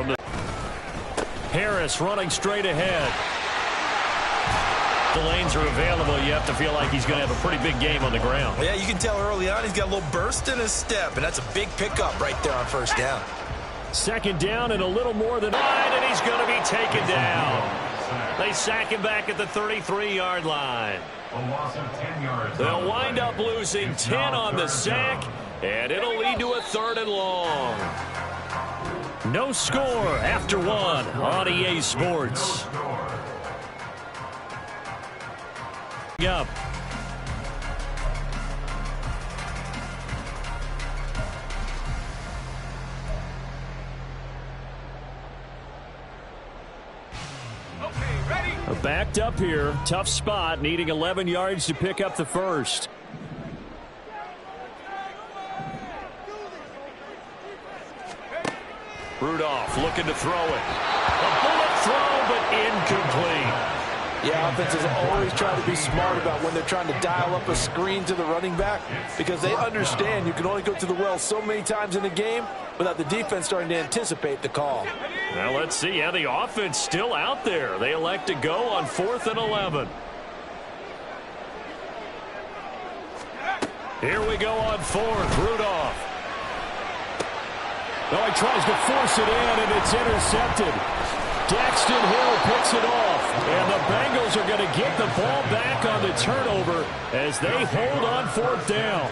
From the Harris running straight ahead. The lanes are available. You have to feel like he's going to have a pretty big game on the ground. Yeah, you can tell early on he's got a little burst in his step, and that's a big pickup right there on first down. Second down and a little more than 9, and he's going to be taken down. They sack him back at the 33-yard line. They'll wind up losing 10 on the sack, and it'll lead to a 3rd and long. No score after 1 on EA Sports. Up. Backed up here. Tough spot. Needing 11 yards to pick up the first. Rudolph looking to throw it. A bullet throw, but incomplete. Yeah, offenses always try to be smart about when they're trying to dial up a screen to the running back because they understand you can only go to the well so many times in a game without the defense starting to anticipate the call. Now let's see how the offense still out there. They elect to go on 4th and 11. Here we go on 4th. Rudolph. Oh, he tries to force it in, and it's intercepted. Daxton Hill picks it off, and the Bengals are going to get the ball back on the turnover as they hold on 4th down.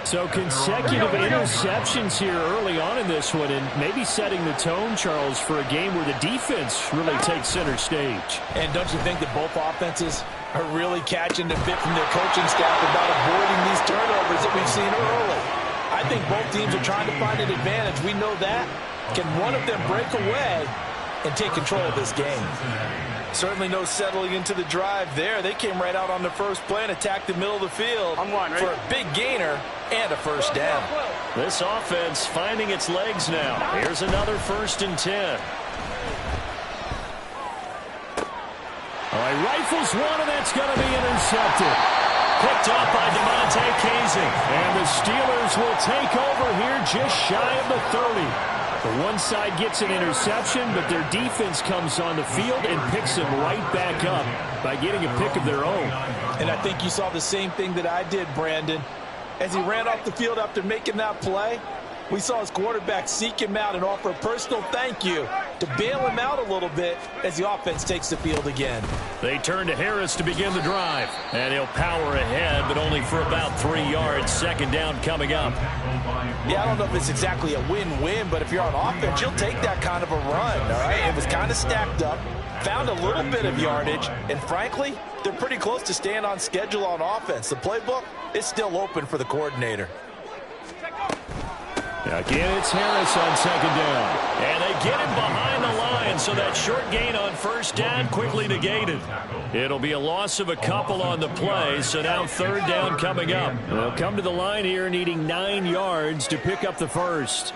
So consecutive interceptions here early on in this one, and maybe setting the tone, Charles, for a game where the defense really takes center stage. And don't you think that both offenses are really catching the bit from their coaching staff about avoiding these turnovers that we've seen early? I think both teams are trying to find an advantage. We know that. Can one of them break away and take control of this game? Certainly no settling into the drive there. They came right out on the first play and attacked the middle of the field for a big gainer and a first down. This offense finding its legs now. Here's another 1st and 10. All right, rifles one, and that's going to be intercepted. Picked up by DeMonte Casey. And the Steelers will take over here just shy of the 30. The one side gets an interception, but their defense comes on the field and picks them right back up by getting a pick of their own. And I think you saw the same thing that I did, Brandon. As he ran off the field after making that play, we saw his quarterback seek him out and offer a personal thank you to bail him out a little bit as the offense takes the field again. They turn to Harris to begin the drive, and he'll power ahead, but only for about 3 yards. Second down coming up. Yeah, I don't know if it's exactly a win-win, but if you're on offense, you'll take that kind of a run, all right? It was kind of stacked up, found a little bit of yardage, and frankly, they're pretty close to staying on schedule on offense. The playbook is still open for the coordinator. Again, it's Harris on second down. And they get him behind the line, so that short gain on first down quickly negated. It'll be a loss of a couple on the play, so now 3rd down coming up. They'll come to the line here needing 9 yards to pick up the first.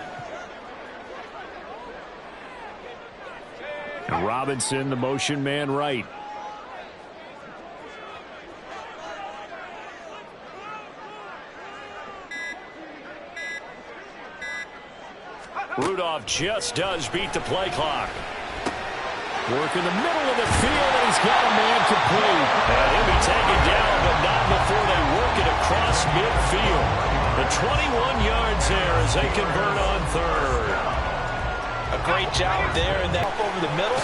And Robinson, the motion man right. Rudolph just does beat the play clock. Work in the middle of the field, and he's got a man complete. And he'll be taken down, but not before they work it across midfield. The 21 yards there as they convert on 3rd. A great job there and that over the middle.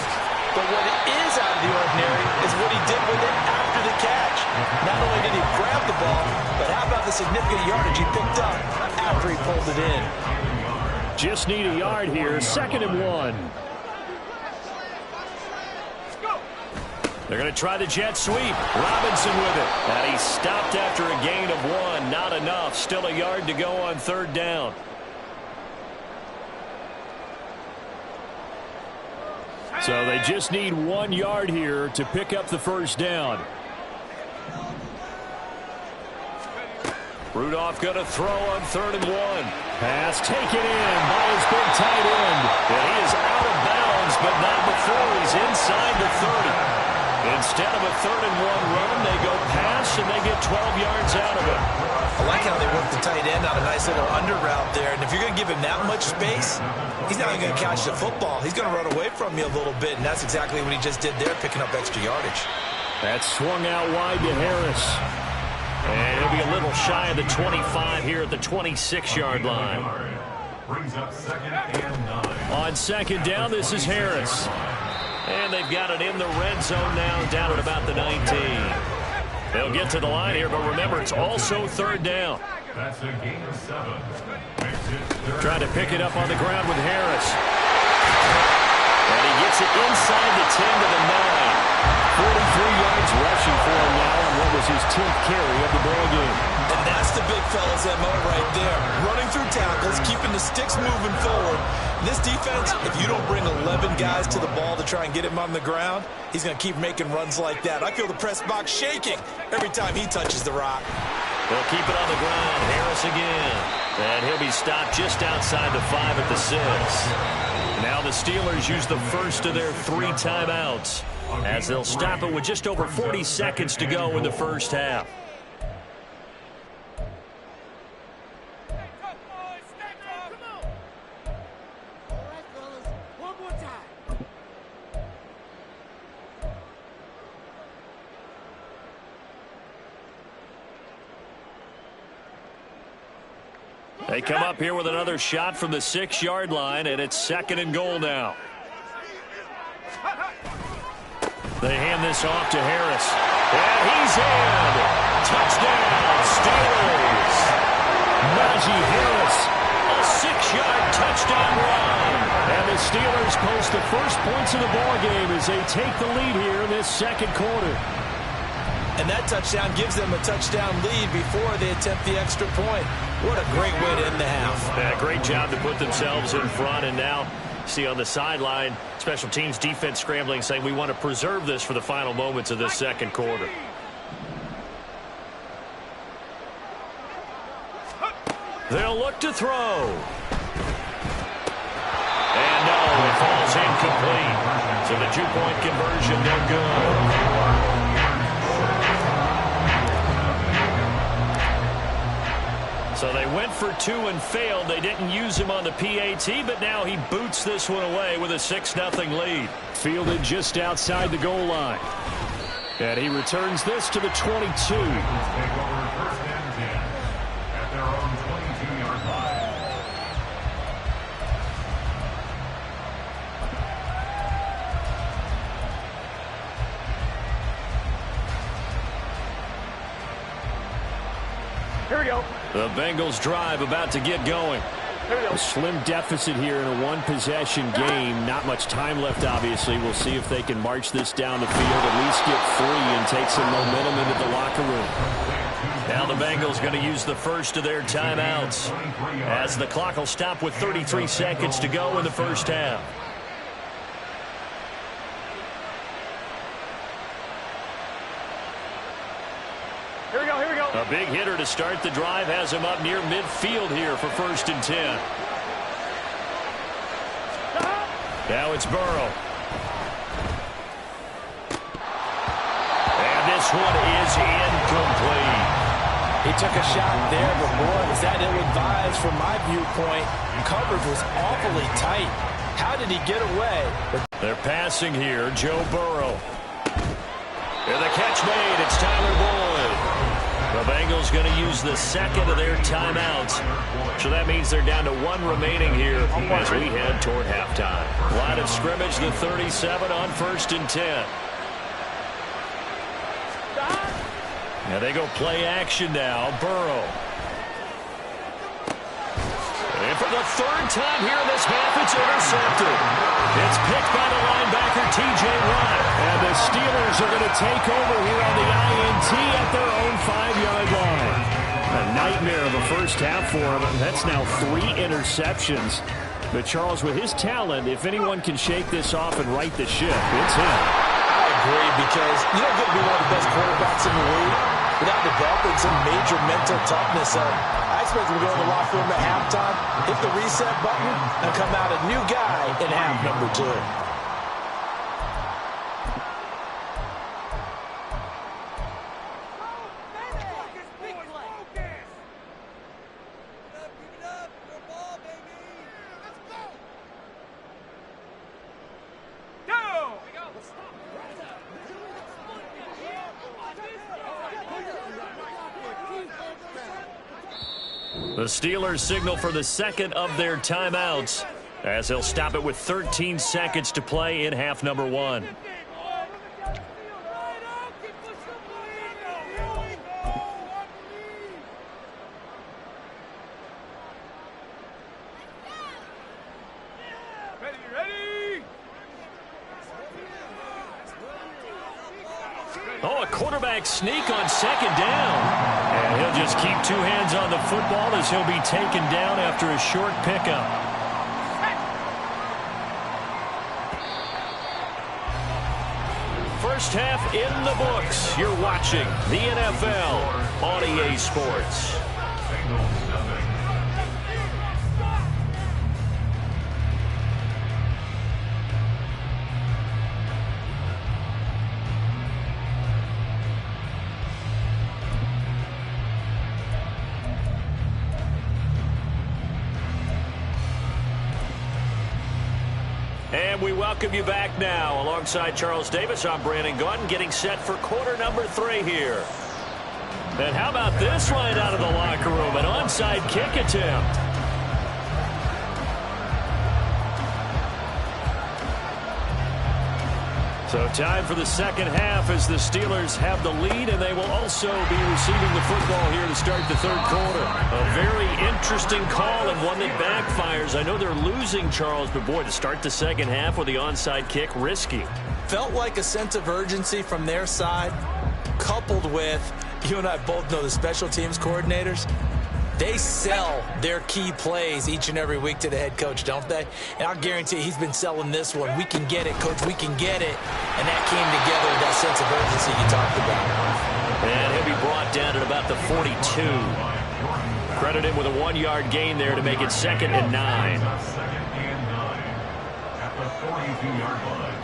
But what is out of the ordinary is what he did with it after the catch. Not only did he grab the ball, but how about the significant yardage he picked up after he pulled it in. Just need a yard here. 2nd and 1. They're going to try the jet sweep. Robinson with it. And he's stopped after a gain of 1. Not enough. Still a yard to go on 3rd down. So they just need 1 yard here to pick up the first down. Rudolph going to throw on 3rd and 1. Pass taken in by his big tight end. And he is out of bounds, but not before he's inside the 30. Instead of a 3rd and 1 run, they go pass, and they get 12 yards out of it. I like how they work the tight end on a nice little under route there. And if you're going to give him that much space, he's not even going to catch the football. He's going to run away from you a little bit, and that's exactly what he just did there, picking up extra yardage. That swung out wide to Harris. And he'll be a little shy of the 25 here at the 26-yard line. Brings up 2nd and 9. On 2nd down, this is Harris. And they've got it in the red zone now, down at about the 19. They'll get to the line here, but remember, it's also 3rd down. That's a gain of 7. Trying to pick it up on the ground with Harris. And he gets it inside the 10 to the 9. 43 yards rushing for him now on what was his 10th carry of the ball game. And that's the big fella's MO right there. Running through tackles, keeping the sticks moving forward. This defense, if you don't bring 11 guys to the ball to try and get him on the ground, he's going to keep making runs like that. I feel the press box shaking every time he touches the rock. They'll keep it on the ground. Harris again. And he'll be stopped just outside the 5 at the 6. Now the Steelers use the first of their 3 timeouts, as they'll stop it with just over 40 seconds to go in the first half. They come up here with another shot from the 6-yard line, and it's 2nd and goal now. They hand this off to Harris. And he's in. Touchdown, Steelers. Najee Harris, a 6-yard touchdown run. And the Steelers post the first points of the ballgame as they take the lead here in this 2nd quarter. And that touchdown gives them a touchdown lead before they attempt the extra point. What a great way to end the half. Yeah, great job to put themselves in front, and now see on the sideline, special teams defense scrambling, saying we want to preserve this for the final moments of this 2nd quarter. They'll look to throw. And no, it falls incomplete. So the 2-point conversion, no good. So they went for 2 and failed. They didn't use him on the PAT, but now he boots this one away with a 6-0 lead. Fielded just outside the goal line. And he returns this to the 22. Take over 1st and 10 at their own 22-yard line. Here we go. The Bengals drive about to get going. A slim deficit here in a one-possession game. Not much time left, obviously. We'll see if they can march this down the field, at least get 3 and take some momentum into the locker room. Now the Bengals going to use the first of their timeouts, as the clock will stop with 33 seconds to go in the first half. Here we go, here we go. A big hitter to start the drive has him up near midfield here for 1st and 10. Now it's Burrow. And this one is incomplete. He took a shot there, but boy, was that ill-advised from my viewpoint. Coverage was awfully tight. How did he get away? They're passing here, Joe Burrow. And the catch made, it's Tyler Boyd. The Bengals going to use the 2nd of their timeouts. So that means they're down to 1 remaining here as we head toward halftime. Line of scrimmage, the 37 on 1st and 10. Now they go play action now, Burrow. And for the 3rd time here in this half, it's intercepted. It's picked by the linebacker, T.J. Watt. And the Steelers are going to take over here on the INT at their own 5-yard line. A nightmare of a first half for him. That's now 3 interceptions. But Charles, with his talent, if anyone can shake this off and right the ship, it's him. I agree, because you don't get to be one of the best quarterbacks in the league without developing some major mental toughness. I expect him to go in the locker room at halftime, hit the reset button, and come out a new guy in half number 2. The Steelers signal for the second of their timeouts as they'll stop it with 13 seconds to play in half number 1. Oh, a quarterback sneak on second down. And he'll just keep two hands on the football as he'll be taken down after a short pickup. First half in the books. You're watching the NFL on EA Sports. And we welcome you back now. Alongside Charles Davis, I'm Brandon Gaudin, getting set for quarter number 3 here. And how about this line out of the locker room? An onside kick attempt. So time for the second half as the Steelers have the lead, and they will also be receiving the football here to start the third quarter. A very interesting call and one that backfires. I know they're losing, Charles, but boy, to start the second half with the onside kick, risky. Felt like a sense of urgency from their side, coupled with, you and I both know the special teams coordinators, they sell their key plays each and every week to the head coach, don't they? And I'll guarantee he's been selling this one. We can get it, coach, we can get it. And that came together with that sense of urgency you talked about. And he'll be brought down at about the 42. Credit him with a 1-yard gain there to make it 2nd and 9. At the 42-yard line.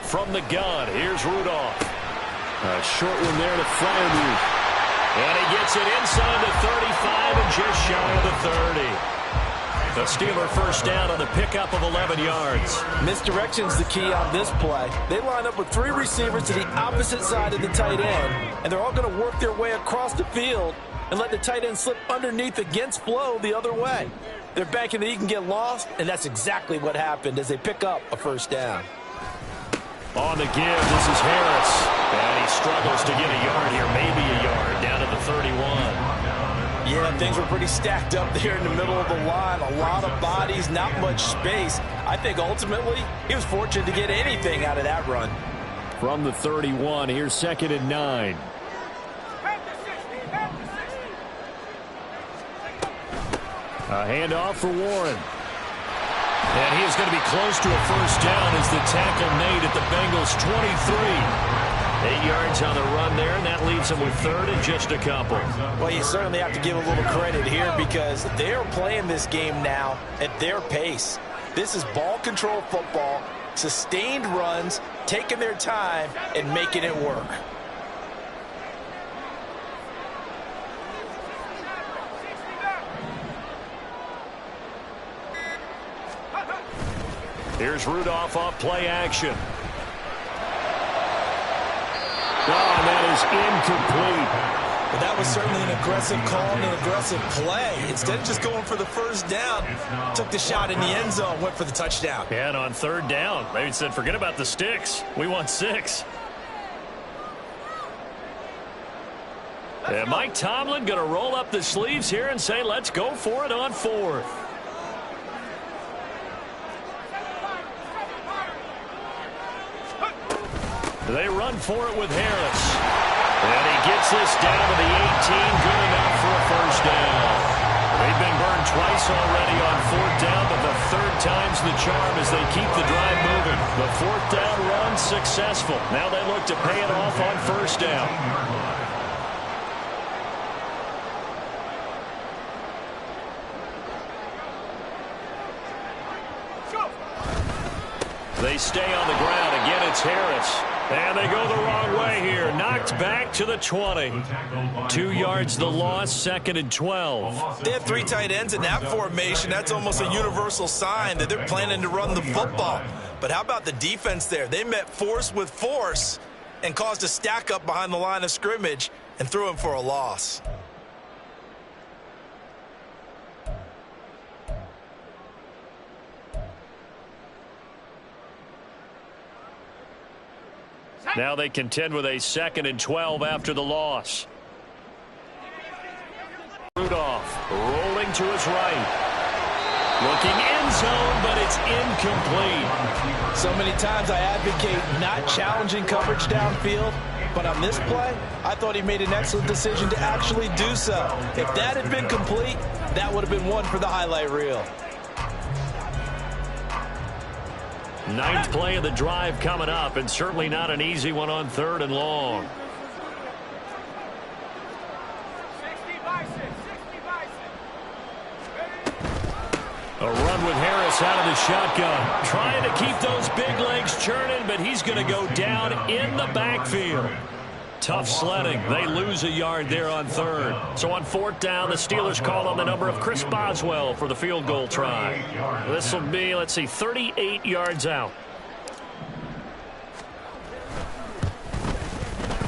From the gun, here's Rudolph. A short one there to Fryermuth. And he gets it inside the 35 and just shy of the 30. The Steeler first down on the pickup of 11 yards. Misdirection's the key on this play. They line up with 3 receivers to the opposite side of the tight end, and they're all going to work their way across the field and let the tight end slip underneath against flow the other way. They're banking that he can get lost, and that's exactly what happened as they pick up a first down. On the give, this is Harris. And he struggles to get a yard here, maybe a yard, down to the 31. Yeah, things were pretty stacked up there in the middle of the line. A lot of bodies, not much space. I think ultimately he was fortunate to get anything out of that run. From the 31, here's 2nd and 9. A handoff for Warren. And he is going to be close to a first down as the tackle made at the Bengals' 23. 8 yards on the run there, and that leaves them with 3rd and just a couple. Well, you certainly have to give a little credit here because they're playing this game now at their pace. This is ball control football, sustained runs, taking their time, and making it work. Here's Rudolph off play action. Oh, and that is incomplete. But that was certainly an aggressive call and an aggressive play. Instead of just going for the first down, took the shot in the end zone, went for the touchdown. Yeah, and on 3rd down, they said, forget about the sticks. We want 6. And Mike Tomlin going to roll up the sleeves here and say, let's go for it on 4th. They run for it with Harris. And he gets this down to the 18, good enough for a first down. They've been burned twice already on 4th down, but the 3rd time's the charm as they keep the drive moving. The 4th down run successful. Now they look to pay it off on first down. They stay on the ground. Again, it's Harris. And they go the wrong way here. Knocked back to the 20. 2 yards the loss, 2nd and 12. They have 3 tight ends in that formation. That's almost a universal sign that they're planning to run the football. But how about the defense there? They met force with force and caused a stack up behind the line of scrimmage and threw him for a loss. Now they contend with a 2nd and 12 after the loss. Rudolph rolling to his right. Looking end zone, but it's incomplete. So many times I advocate not challenging coverage downfield, but on this play, I thought he made an excellent decision to actually do so. If that had been complete, that would have been one for the highlight reel. 9th play of the drive coming up, and certainly not an easy one on 3rd and long. A run with Harris out of the shotgun. Trying to keep those big legs churning, but he's going to go down in the backfield. Tough sledding. They lose a yard there on 3rd. So on 4th down, the Steelers call on the number of Chris Boswell for the field goal try. This will be, let's see, 38 yards out.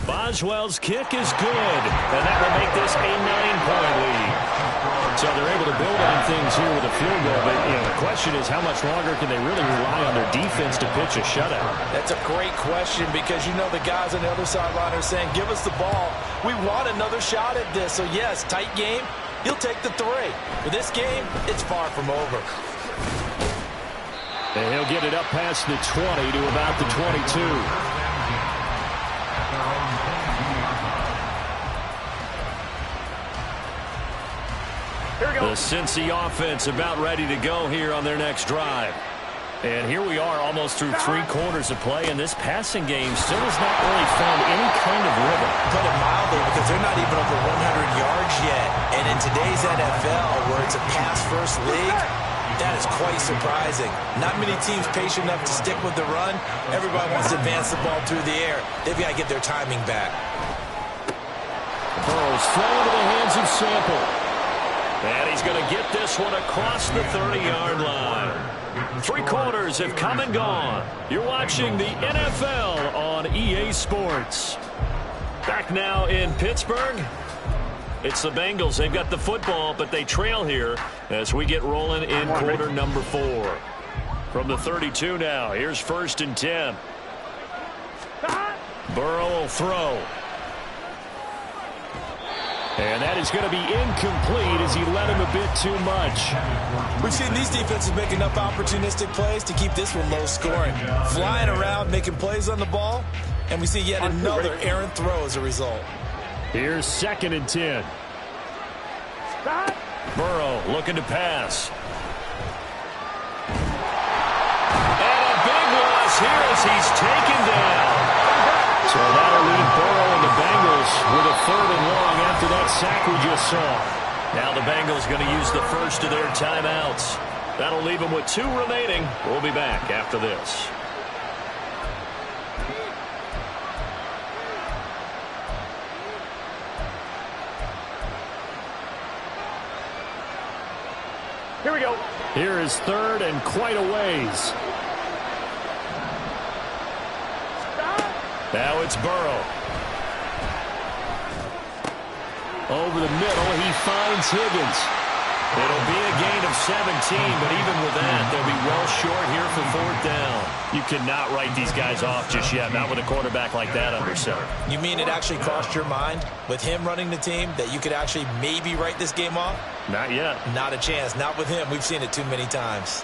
Boswell's kick is good, and that will make this a 9-point lead. So they're able to build on things here with a field goal, but the question is how much longer can they really rely on their defense to pitch a shutout? That's a great question because the guys on the other sideline are saying, give us the ball. We want another shot at this. So, yes, tight game. He'll take the 3. With this game, it's far from over. And he'll get it up past the 20 to about the 22. The Cincy offense about ready to go here on their next drive. And here we are almost through 3 quarters of play, and this passing game still has not really found any kind of rhythm. Put it mildly, because they're not even over 100 yards yet. And in today's NFL, where it's a pass-first league, that is quite surprising. Not many teams patient enough to stick with the run. Everybody wants to advance the ball through the air. They've got to get their timing back. Burrow's thrown into the hands of Sample. And he's going to get this one across the 30-yard line. 3 quarters have come and gone. You're watching the NFL on EA Sports. Back now in Pittsburgh. It's the Bengals. They've got the football, but they trail here as we get rolling in quarter number 4. From the 32 now, here's 1st and 10. Burrow will throw. And that is going to be incomplete as he led him a bit too much. We've seen these defenses make enough opportunistic plays to keep this one low scoring. Flying around, making plays on the ball, and we see yet another errant throw as a result. Here's 2nd and 10. Burrow looking to pass. And a big loss here as he's taken down. So that'll leave Burrow and the Bengals with a 3rd and long after that sack we just saw. Now the Bengals going to use the first of their timeouts. That'll leave them with 2 remaining. We'll be back after this. Here we go. Here is 3rd and quite a ways. Now it's Burrow. Over the middle, he finds Higgins. It'll be a gain of 17, but even with that, they'll be well short here for 4th down. You cannot write these guys off just yet, not with a quarterback like that under center. You mean it actually crossed your mind with him running the team that you could actually maybe write this game off? Not yet. Not a chance. Not with him. We've seen it too many times.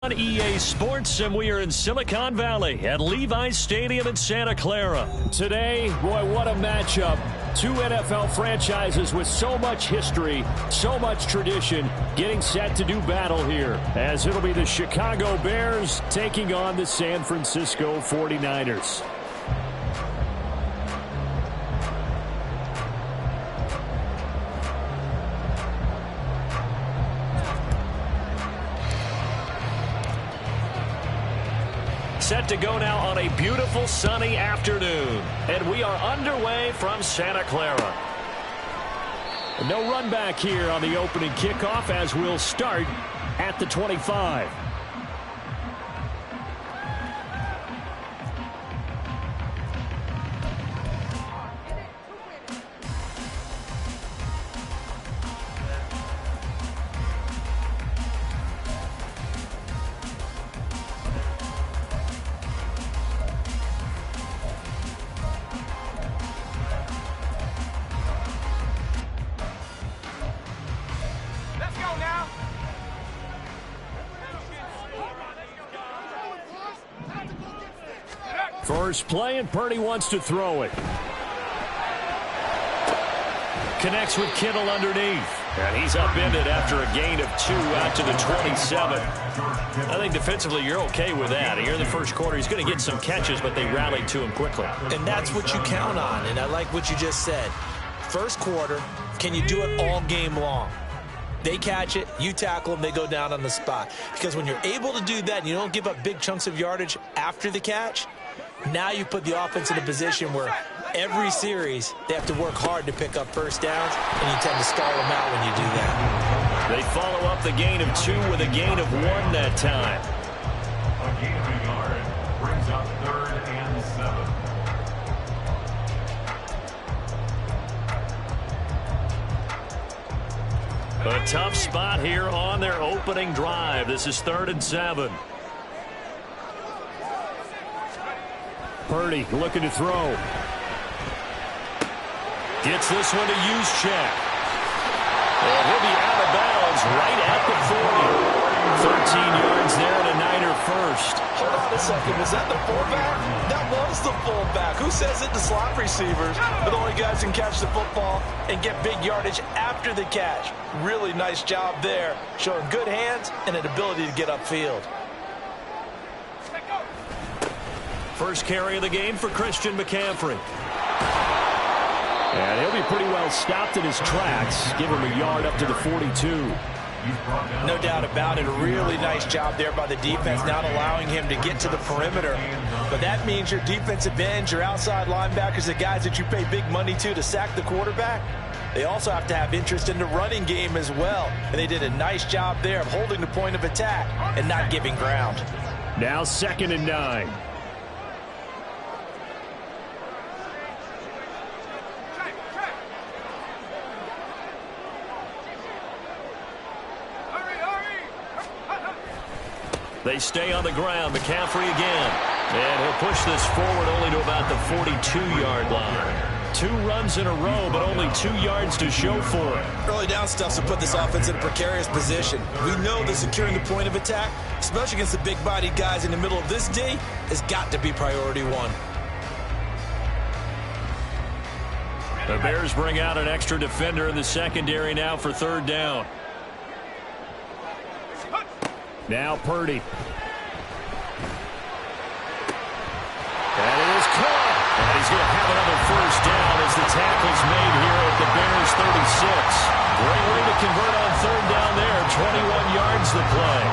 On EA Sports, and we are in Silicon Valley at Levi's Stadium in Santa Clara. Today, boy, what a matchup. Two NFL franchises with so much history, so much tradition, getting set to do battle here, as it'll be the Chicago Bears taking on the San Francisco 49ers. Set to go now on a beautiful sunny afternoon. And we are underway from Santa Clara. No run back here on the opening kickoff as we'll start at the 25. First play, and Purdy wants to throw it. Connects with Kittle underneath. And he's upended after a gain of 2 out to the 27. I think defensively you're okay with that. Here in the first quarter, he's going to get some catches, but they rallied to him quickly. And that's what you count on, and I like what you just said. First quarter, can you do it all game long? They catch it, you tackle them, they go down on the spot. Because when you're able to do that and you don't give up big chunks of yardage after the catch, now you put the offense in a position where every series they have to work hard to pick up first downs, and you tend to stall them out when you do that. They follow up the gain of 2 with a gain of 1 that time. A gain of a yard brings up 3rd and 7. A tough spot here on their opening drive. This is 3rd and 7. Purdy looking to throw. Gets this one to Juszczyk. And he'll be out of bounds right at the 40. 13 yards there and a Niner first. Hold on a second. Was that the fullback? That was the fullback. Who says it? The slot receivers. But only guys can catch the football and get big yardage after the catch. Really nice job there. Showing good hands and an ability to get upfield. First carry of the game for Christian McCaffrey. And he'll be pretty well stopped in his tracks. Give him a yard up to the 42. No doubt about it. A really nice job there by the defense, not allowing him to get to the perimeter. But that means your defensive ends, your outside linebackers, the guys that you pay big money to sack the quarterback, they also have to have interest in the running game as well. And they did a nice job there of holding the point of attack and not giving ground. Now 2nd and 9. They stay on the ground. McCaffrey again. And he'll push this forward only to about the 42-yard line. 2 runs in a row, but only 2 yards to show for it. Early down stuff to put this offense in a precarious position. We know that securing the point of attack, especially against the big-bodied guys in the middle of this D, has got to be priority 1. The Bears bring out an extra defender in the secondary now for 3rd down. Now Purdy. And it is caught. And he's going to have another first down as the tackle's made here at the Bears 36. Great way to convert on 3rd down there. 21 yards to play.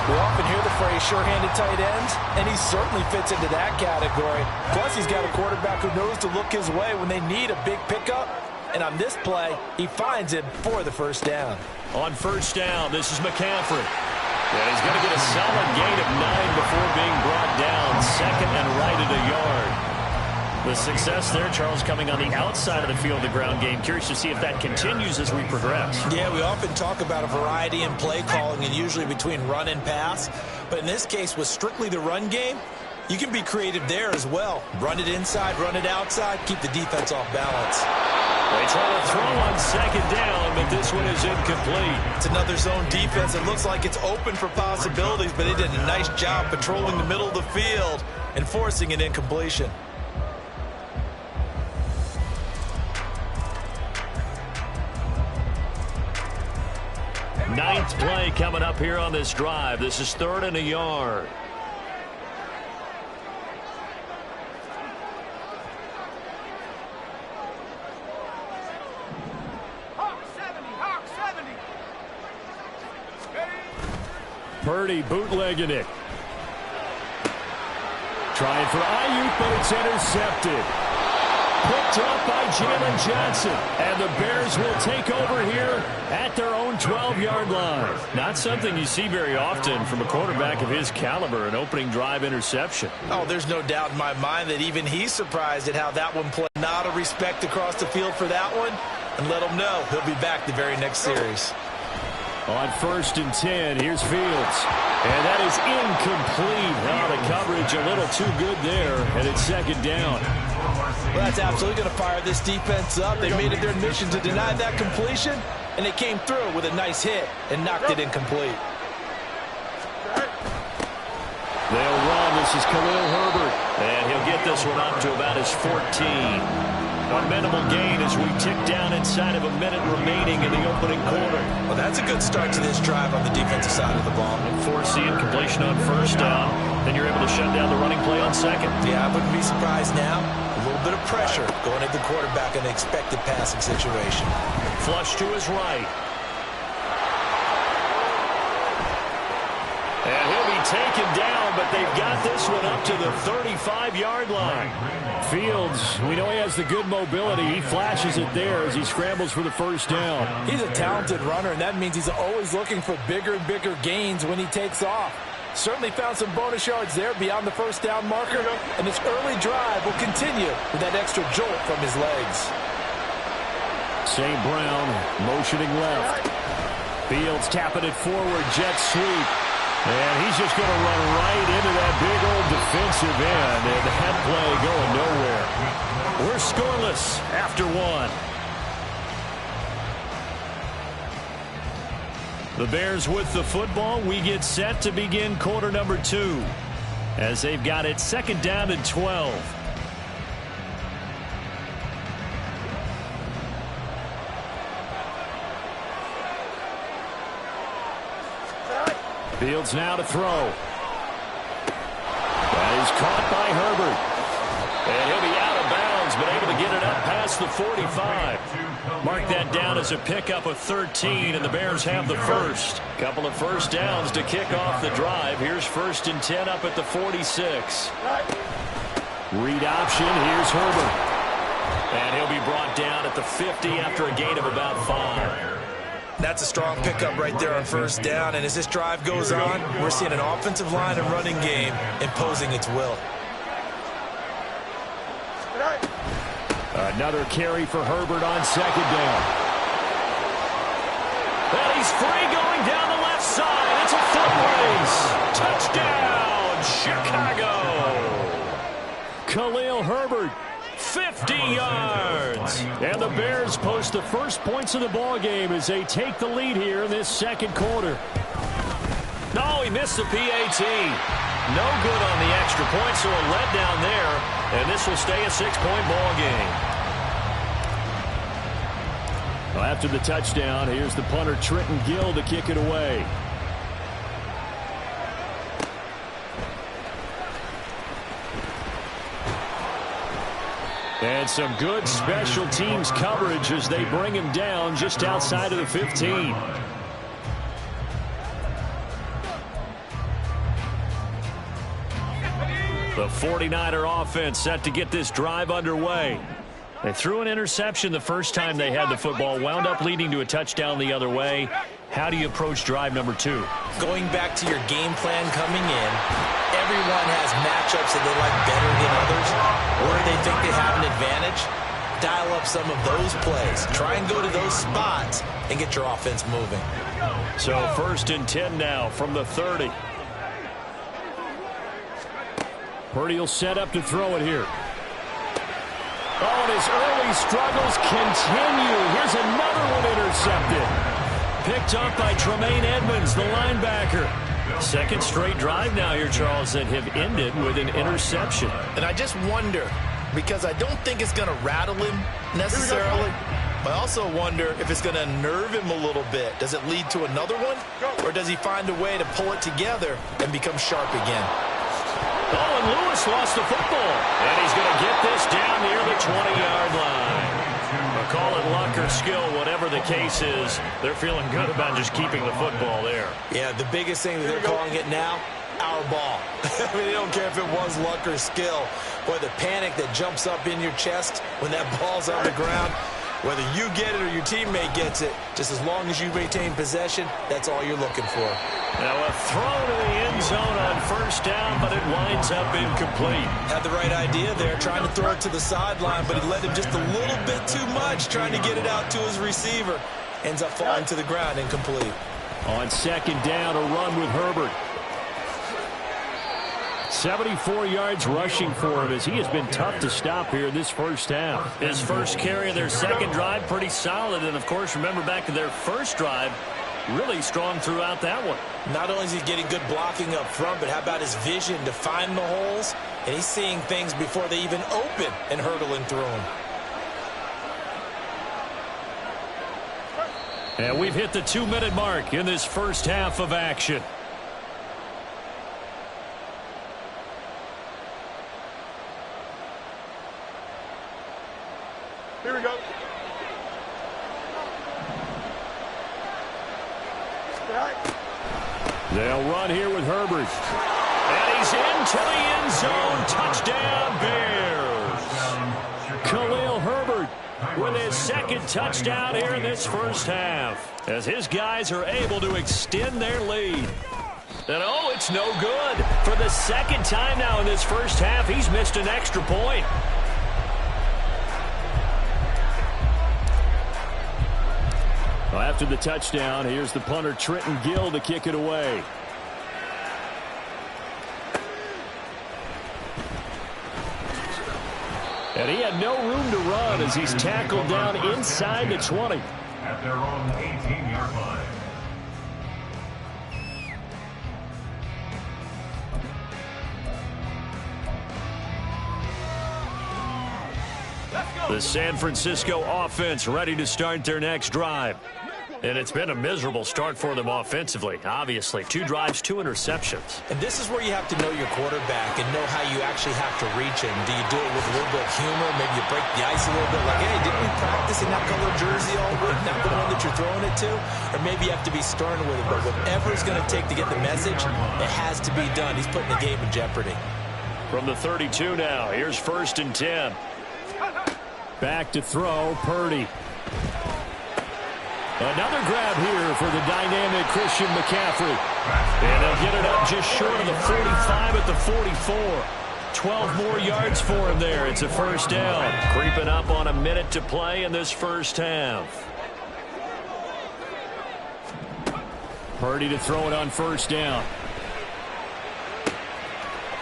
We often hear the phrase sure-handed tight ends, and he certainly fits into that category. Plus, he's got a quarterback who knows to look his way when they need a big pickup. And on this play, he finds him for the first down. On 1st down, this is McCaffrey. And he's going to get a solid gain of 9 before being brought down. 2nd and right at a yard. The success there, Charles, coming on the outside of the field, the ground game. Curious to see if that continues as we progress. Yeah, we often talk about a variety in play calling and usually between run and pass. But in this case, with strictly the run game, you can be creative there as well. Run it inside, run it outside, keep the defense off balance. They try to throw on second down, but this one is incomplete. It's another zone defense. It looks like it's open for possibilities, but they did a nice job patrolling the middle of the field and forcing an incompletion. Ninth play coming up here on this drive. This is 3rd and a yard. Purdy bootlegging it. Trying for Ayuk, but it's intercepted. Picked up by Jalen Johnson. And the Bears will take over here at their own 12-yard line. Not something you see very often from a quarterback of his caliber, an opening drive interception. Oh, there's no doubt in my mind that even he's surprised at how that one played. Not a respect across the field for that one. And let him know he'll be back the very next series. On 1st and 10, here's Fields. And that is incomplete. Oh, the coverage a little too good there, and it's 2nd down. Well, that's absolutely going to fire this defense up. They made it their mission to deny that completion, and they came through with a nice hit and knocked it incomplete. They'll run. This is Khalil Herbert. And he'll get this one up to about his 14. A minimal gain as we tick down inside of a minute remaining in the opening quarter. Well, that's a good start to this drive on the defensive side of the ball. Force the incompletion on 1st down. Then you're able to shut down the running play on 2nd. Yeah, I wouldn't be surprised now. A little bit of pressure going at the quarterback in an expected passing situation. Flush to his right. And he'll be taken down, but they've got this one up to the 35-yard line. Fields, we know he has the good mobility. He flashes it there as he scrambles for the 1st down. He's a talented runner, and that means he's always looking for bigger and bigger gains when he takes off. Certainly found some bonus yards there beyond the 1st down marker, and this early drive will continue with that extra jolt from his legs. St. Brown motioning left. Fields tapping it forward, jet sweep. And he's just going to run right into that big old defensive end, and that play going nowhere. We're scoreless after 1. The Bears with the football. We get set to begin quarter number 2 as they've got it 2nd down and 12. Fields now to throw. That is caught by Herbert. And he'll be out of bounds, but able to get it up past the 45. Mark that down as a pickup of 13, and the Bears have the first. Couple of 1st downs to kick off the drive. Here's 1st and 10 up at the 46. Read option. Here's Herbert. And he'll be brought down at the 50 after a gain of about 5. That's a strong pickup right there on 1st down, and as this drive goes on, we're seeing an offensive line and running game imposing its will. Another carry for Herbert on 2nd down. And he's free going down the left side. It's a foot race. Touchdown, Chicago. Khalil Herbert. 50 yards. And the Bears post the first points of the ball game as they take the lead here in this 2nd quarter. No, he missed the PAT. No good on the extra point, so a letdown there. And this will stay a 6-point ball game. Well, after the touchdown, here's the punter Trenton Gill to kick it away. And some good special teams coverage as they bring him down just outside of the 15. The 49er offense set to get this drive underway. They threw an interception the first time they had the football, wound up leading to a touchdown the other way. How do you approach drive number 2? Going back to your game plan coming in, everyone has matchups that they like better than others, or they think they have an advantage. Dial up some of those plays. Try and go to those spots and get your offense moving. So 1st and 10 now from the 30. Purdy will set up to throw it here. Oh, and his early struggles continue. Here's another one intercepted. Picked up by Tremaine Edmonds, the linebacker. Second straight drive now here, Charles, that have ended with an interception. And I just wonder, because I don't think it's going to rattle him necessarily, but I also wonder if it's going to nerve him a little bit. Does it lead to another one? Or does he find a way to pull it together and become sharp again? Oh, and Lewis lost the football. And he's going to get this down near the 20-yard line. But call it luck or skill, whatever the case is, they're feeling good about just keeping the football there. Yeah, the biggest thing that they're calling it now, our ball. I mean, they don't care if it was luck or skill. Boy, the panic that jumps up in your chest when that ball's on the ground, whether you get it or your teammate gets it, just as long as you maintain possession, that's all you're looking for. Now a throw to the end zone on first down, but it winds up incomplete. Had the right idea there, trying to throw it to the sideline, but he let him just a little bit too much, trying to get it out to his receiver. Ends up falling to the ground, incomplete. On second down, a run with Herbert. 74 yards rushing for him as he has been tough to stop here in this first half. His first carry of their second drive, pretty solid. And, of course, remember back to their first drive, really strong throughout that one. Not only is he getting good blocking up front, but how about his vision to find the holes? And he's seeing things before they even open and hurdling through them. And we've hit the 2-minute mark in this first half of action. Here we go. They'll run here with Herbert. And he's into the end zone. Touchdown, Bears. Khalil Herbert with his second touchdown here in this first half, as his guys are able to extend their lead. And, oh, it's no good. For the second time now in this first half, he's missed an extra point. Well, after the touchdown, here's the punter, Trenton Gill, to kick it away. And he had no room to run as he's tackled down inside the 20. At their own 18-yard line. The San Francisco offense ready to start their next drive. And it's been a miserable start for them offensively. Obviously, 2 drives, 2 interceptions. And this is where you have to know your quarterback and know how you actually have to reach him. Do you do it with a little bit of humor? Maybe you break the ice a little bit like, hey, didn't we practice in that color jersey all week? Not the one that you're throwing it to? Or maybe you have to be stern with it. But whatever it's going to take to get the message, it has to be done. He's putting the game in jeopardy. From the 32 now, here's 1st and 10. Back to throw, Purdy. Another grab here for the dynamic Christian McCaffrey. And they'll get it up just short of the 45 at the 44. 12 more yards for him there. It's a first down. Creeping up on a minute to play in this first half. Purdy to throw it on first down.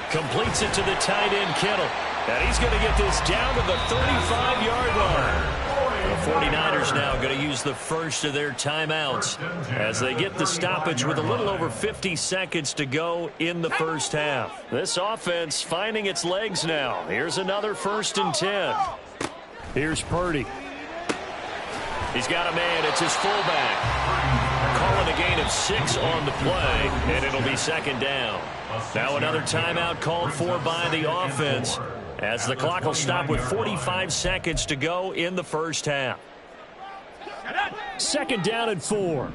Completes it to the tight end, Kittle. And he's going to get this down to the 35-yard line. The 49ers now going to use the first of their timeouts as they get the stoppage with a little over 50 seconds to go in the first half. This offense finding its legs now. Here's another 1st and 10. Here's Purdy. He's got a man. It's his fullback. Calling a gain of 6 on the play, and it'll be second down. Now another timeout called for by the offense, as the clock will stop with 45 seconds to go in the first half. Second down and 4.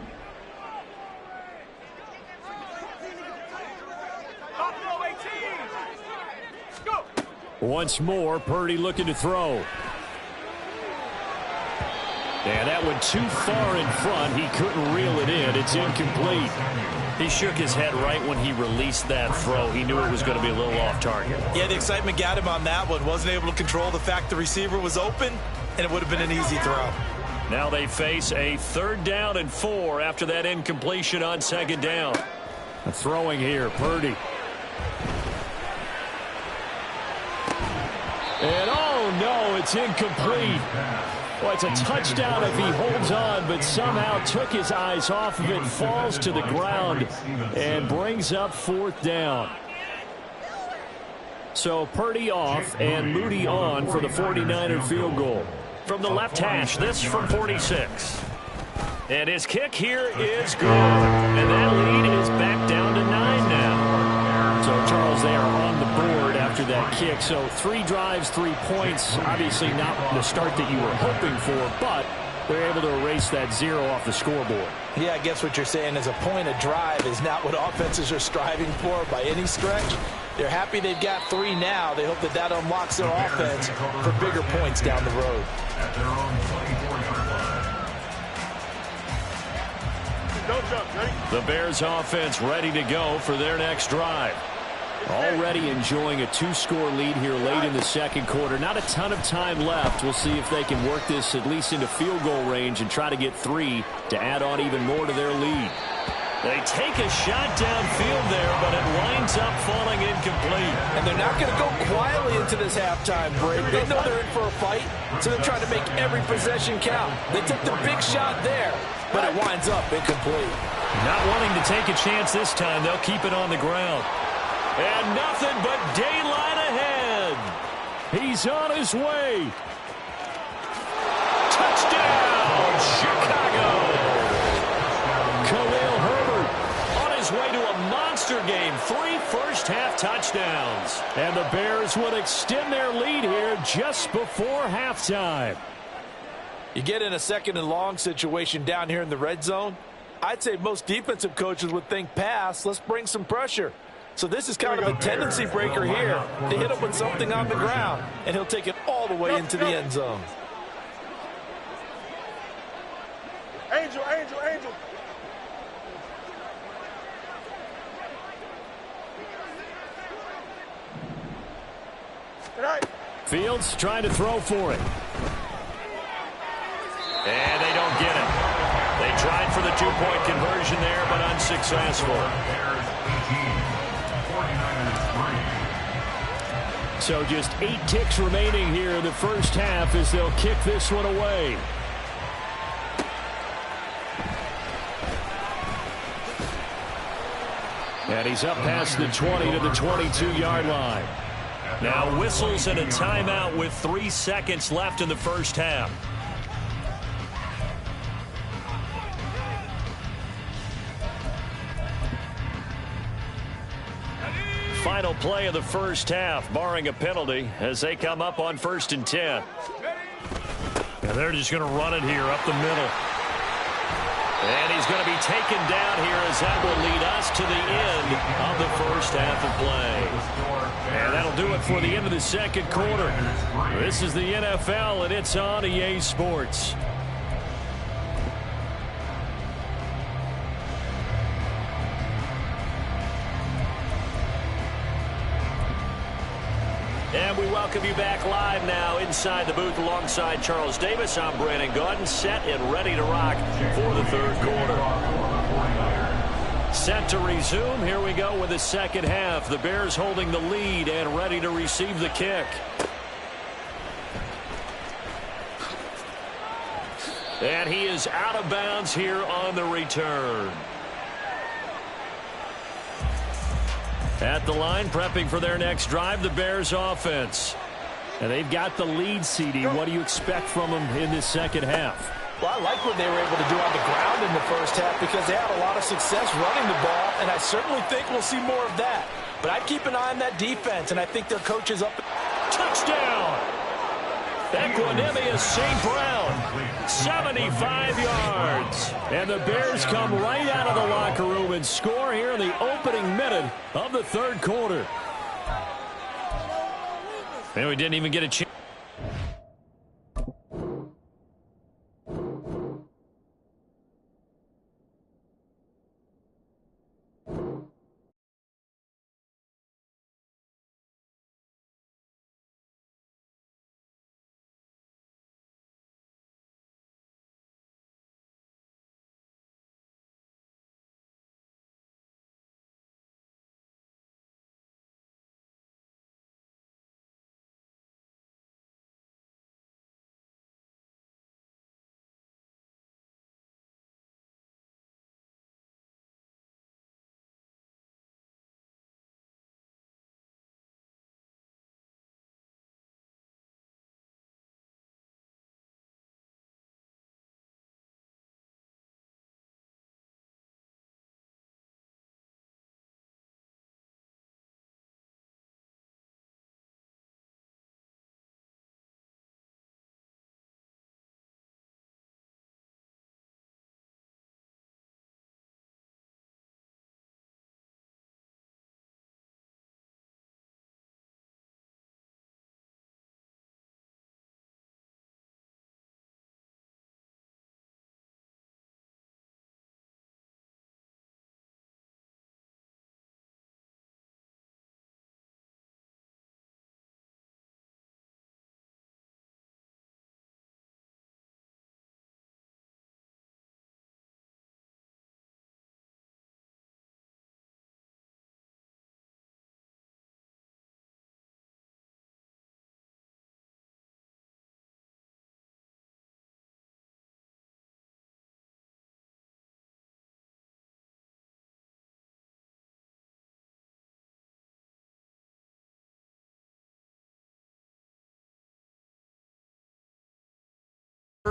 Once more, Purdy looking to throw. And that went too far in front. He couldn't reel it in. It's incomplete. He shook his head right when he released that throw. He knew it was going to be a little off target. Yeah, the excitement got him on that one. Wasn't able to control the fact the receiver was open, and it would have been an easy throw. Now they face a 3rd down and 4 after that incompletion on second down. Throwing here, Purdy. And oh no, it's incomplete. Well, it's a touchdown if he holds on, but somehow took his eyes off of it, falls to the ground, and brings up fourth down. So Purdy off and Moody on for the 49er field goal. From the left hash, this from 46. And his kick here is good. And that lead is back down to 9 now. So, Charles, they are on the board after that kick. So 3 drives, 3 points. Obviously not the start that you were hoping for, but they're able to erase that 0 off the scoreboard. Yeah, I guess what you're saying is a point a drive is not what offenses are striving for by any stretch. They're happy they've got 3 now. They hope that that unlocks their offense for bigger points down the road. At their own 24-yard line. The Bears offense ready to go for their next drive. Already enjoying a 2-score lead here late in the second quarter. Not a ton of time left. We'll see if they can work this at least into field goal range and try to get 3 to add on even more to their lead. They take a shot downfield there, but it winds up falling incomplete. And they're not going to go quietly into this halftime break. They know they're in for a fight, so they're trying to make every possession count. They took the big shot there, but it winds up incomplete. Not wanting to take a chance this time, they'll keep it on the ground. And nothing but daylight ahead. He's on his way. Touchdown, Chicago. Khalil Herbert on his way to a monster game. 3 first-half touchdowns. And the Bears would extend their lead here just before halftime. You get in a second and long situation down here in the red zone. I'd say most defensive coaches would think pass. Let's bring some pressure. So this is kind of a tendency breaker here to hit him with something on the ground, and he'll take it all the way into the end zone. Angel, Angel, Angel. Fields trying to throw for it. And they don't get it. They tried for the 2-point conversion there, but unsuccessful. So just 8 ticks remaining here in the first half as they'll kick this one away. And he's up past the 20 to the 22-yard line. Now whistles and a timeout with 3 seconds left in the first half. Final play of the first half, barring a penalty, as they come up on 1st and 10. And they're just going to run it here up the middle. And he's going to be taken down here as that will lead us to the end of the first half of play. And that'll do it for the end of the second quarter. This is the NFL, and it's on EA Sports. And we welcome you back live now inside the booth alongside Charles Davis. I'm Brandon Gaudin, set and ready to rock for the third quarter. Set to resume. Here we go with the second half. The Bears holding the lead and ready to receive the kick. And he is out of bounds here on the return. At the line, prepping for their next drive, the Bears offense. And they've got the lead, CD. What do you expect from them in this second half? Well, I like what they were able to do on the ground in the first half because they had a lot of success running the ball, and I certainly think we'll see more of that. But I'd keep an eye on that defense, and I think their coach is up. Touchdown! Equanimous St. Brown, 75 yards. And the Bears come right out of the locker room and score here in the opening minute of the third quarter. And we didn't even get a chance.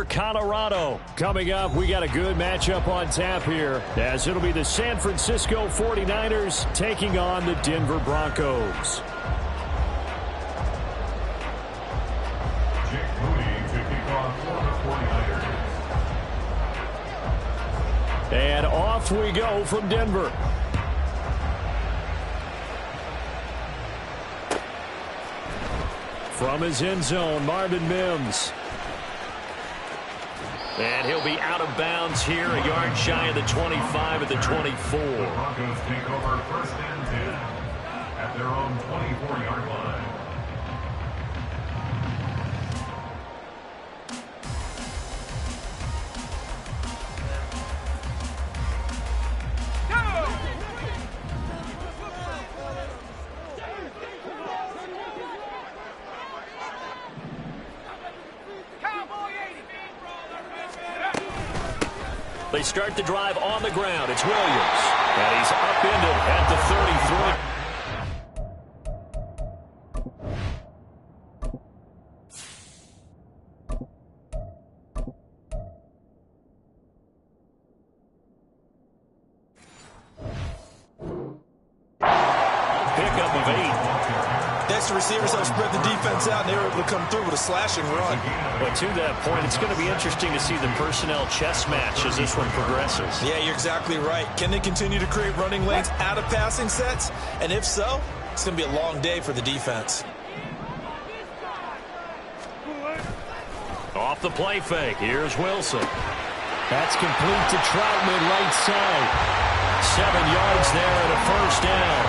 Colorado. Coming up, we got a good matchup on tap here, as it'll be the San Francisco 49ers taking on the Denver Broncos. Jake Moody to kick off for the 49ers. And off we go from Denver. From his end zone, Marvin Mims. And he'll be out of bounds here, a yard shy of the 25 at the 24. The Broncos take over 1st and 10 at their own 24-yard line. They start the drive on the ground. It's Williams. And he's upended at the 33. Pickup of 8. Next, the receivers help spread the defense out, and they were able to come through with a slashing run. But to that point, it's going to be interesting to see the personnel chess match as this one progresses. Yeah, you're exactly right. Can they continue to create running lanes out of passing sets? And if so, it's going to be a long day for the defense. Off the play fake. Here's Wilson. That's complete to Troutman, right side. 7 yards there and a first down.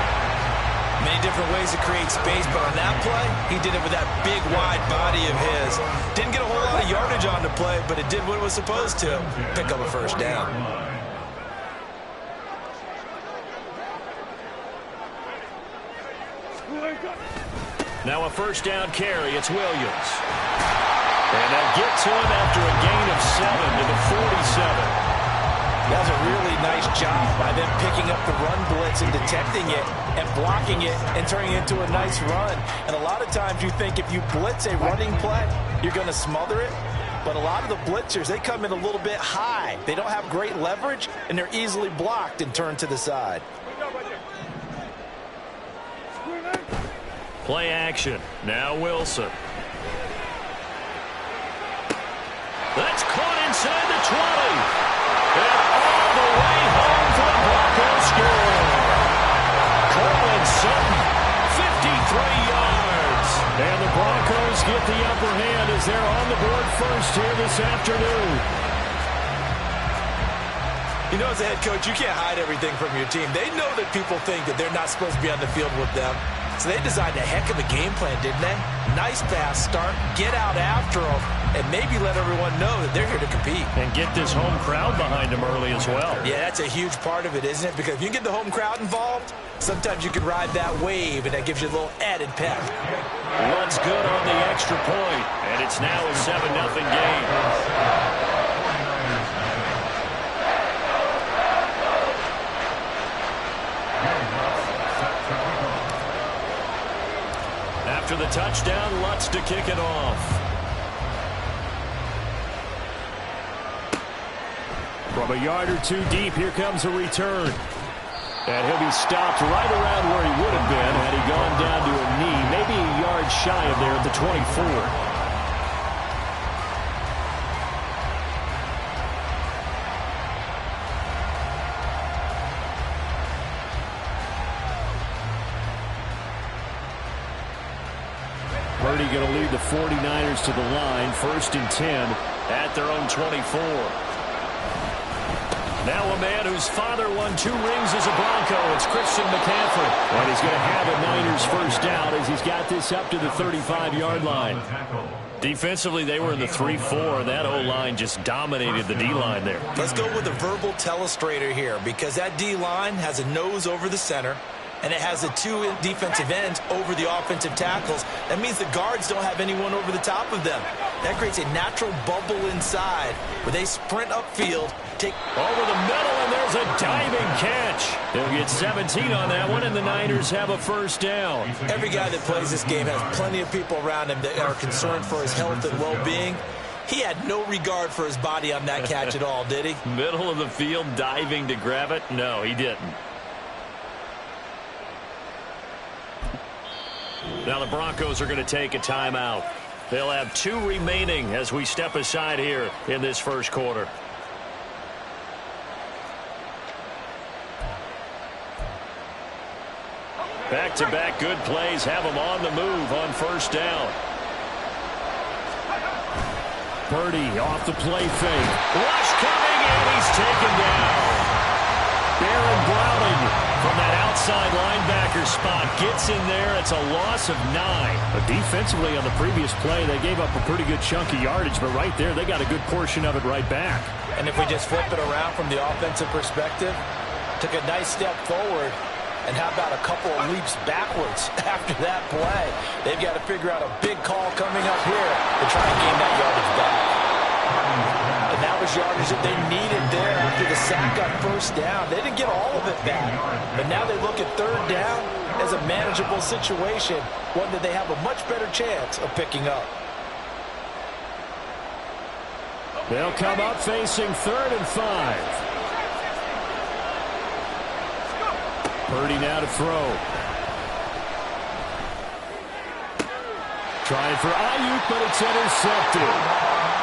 Many different ways to create space, but on that play, he did it with that big, wide body of his. Didn't get a whole lot of yardage on the play, but it did what it was supposed to. Pick up a first down. Now a first down carry. It's Williams. And they'll get to him after a gain of 7 to the 47. That was a really nice job by them picking up the run blitz and detecting it and blocking it and turning it into a nice run. And a lot of times you think if you blitz a running play, you're going to smother it. But a lot of the blitzers, they come in a little bit high. They don't have great leverage, and they're easily blocked and turned to the side. Play action. Now Wilson. That's caught inside the 20. And all the way home for the Broncos score. Cortland Sutton, 53 yards. And the Broncos get the upper hand as they're on the board first here this afternoon. You know, as a head coach, you can't hide everything from your team. They know that people think that they're not supposed to be on the field with them. So they designed a heck of a game plan, didn't they? Nice pass start, get out after them, and maybe let everyone know that they're here to compete. And get this home crowd behind them early as well. Yeah, that's a huge part of it, isn't it? Because if you get the home crowd involved, sometimes you can ride that wave, and that gives you a little added pep. One's good on the extra point, and it's now a 7-0 game. After the touchdown, Lutz to kick it off. From a yard or 2 deep, here comes a return. And he'll be stopped right around where he would have been had he gone down to a knee, maybe a yard shy of there at the 24. Purdy going to lead the 49ers to the line, 1st and 10 at their own 24. Now a man whose father won 2 rings as a Bronco. It's Christian McCaffrey. And he's going to have a Niners first down as he's got this up to the 35-yard line. Defensively, they were in the 3-4, and that O-line just dominated the D-line there. Let's go with a verbal telestrator here, because that D-line has a nose over the center, and it has the 2 defensive ends over the offensive tackles. That means the guards don't have anyone over the top of them. That creates a natural bubble inside where they sprint upfield, take over the middle, and there's a diving catch. They'll get 17 on that one, and the Niners have a first down. Every guy that plays this game has plenty of people around him that are concerned for his health and well-being. He had no regard for his body on that catch at all, did he? Middle of the field, diving to grab it? No, he didn't. Now the Broncos are going to take a timeout. They'll have 2 remaining as we step aside here in this first quarter. Back-to-back good plays have them on the move on first down. Purdy off the play fake. Rush coming, and he's taken down. Baron Browning from that outside linebacker spot gets in there. It's a loss of 9. But defensively on the previous play, they gave up a pretty good chunk of yardage, but right there, they got a good portion of it right back. And if we just flip it around from the offensive perspective, took a nice step forward, and how about a couple of leaps backwards after that play? They've got to figure out a big call coming up here to try and gain that yardage back. And that was yardage that they needed there after the sack on first down. They didn't get all of it back. But now they look at third down as a manageable situation, one that they have a much better chance of picking up. They'll come up facing 3rd and 5. Purdy now to throw. Trying for Ayuk, but it's intercepted.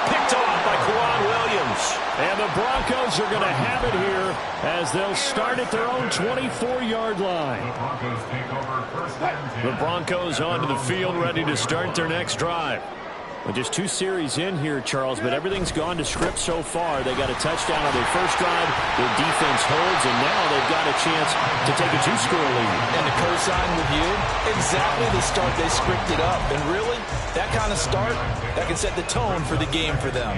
Picked off by Quan Williams. And the Broncos are going to have it here as they'll start at their own 24-yard line. The Broncos onto the field, ready to start their next drive. Well, just 2 series in here, Charles, but everything's gone to script so far. They got a touchdown on their first drive. Their defense holds, and now they've got a chance to take a 2-score lead. And to co-sign with you, exactly the start they scripted up. And really, that kind of start, that can set the tone for the game for them.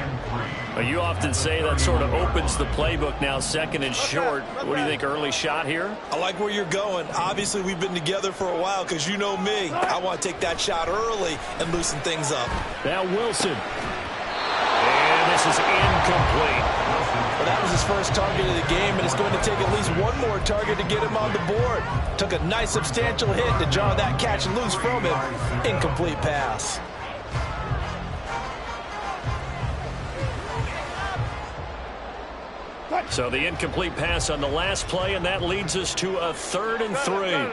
Well, you often say that sort of opens the playbook now, 2nd and short. What do you think, early shot here? I like where you're going. Obviously, we've been together for a while because you know me. I want to take that shot early and loosen things up. Now Wilson. And this is incomplete. Well, that was his first target of the game, and it's going to take at least one more target to get him on the board. Took a nice substantial hit to draw that catch loose from him. Incomplete pass. So the incomplete pass on the last play, and that leads us to a 3rd and 3.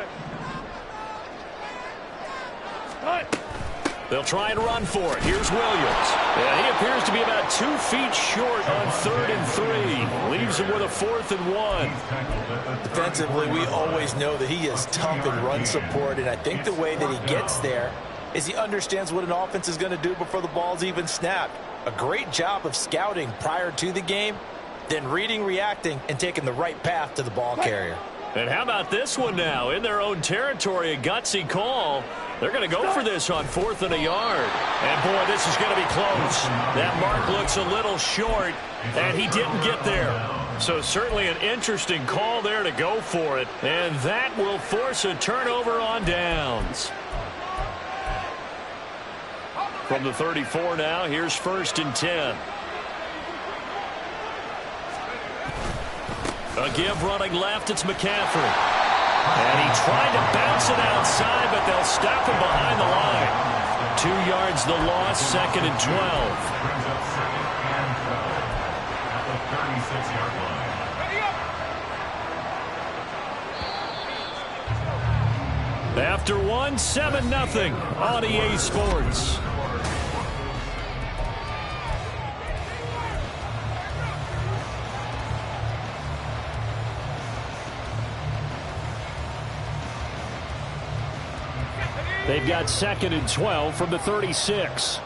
They'll try and run for it. Here's Williams. And he appears to be about 2 feet short on 3rd and 3. Leaves him with a 4th and 1. Defensively, we always know that he is tough in run support, and I think the way that he gets there is he understands what an offense is going to do before the ball's even snapped. A great job of scouting prior to the game, then reading, reacting, and taking the right path to the ball carrier. And how about this one now? In their own territory, a gutsy call. They're going to go for this on 4th and a yard. And, boy, this is going to be close. That mark looks a little short, and he didn't get there. So certainly an interesting call there to go for it. And that will force a turnover on downs. From the 34 now, here's 1st and 10. A give running left, it's McCaffrey. And he tried to bounce it outside, but they'll stop him behind the line. 2 yards the loss, 2nd and 12. After 1, 7-0 on EA Sports. They've got 2nd and 12 from the 36.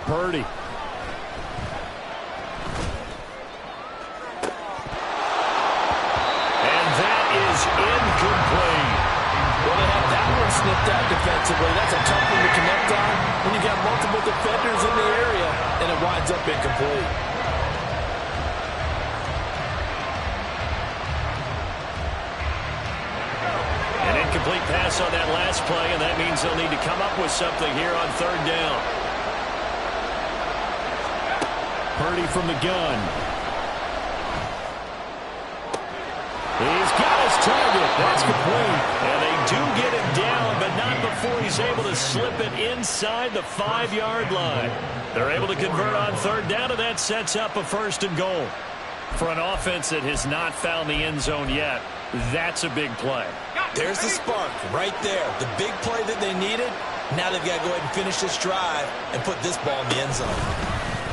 Purdy. And that is incomplete. Well, they had that one snipped out defensively. That's a tough one to connect on when you got multiple defenders in the area, and it winds up incomplete. Complete pass on that last play, and that means they'll need to come up with something here on 3rd down. Purdy from the gun. He's got his target. That's complete. And they do get him down, but not before before he's able to slip it inside the 5-yard line. They're able to convert on third down, and that sets up a 1st and goal. For an offense that has not found the end zone yet, that's a big play. There's the spark right there. The big play that they needed. Now they've got to go ahead and finish this drive and put this ball in the end zone.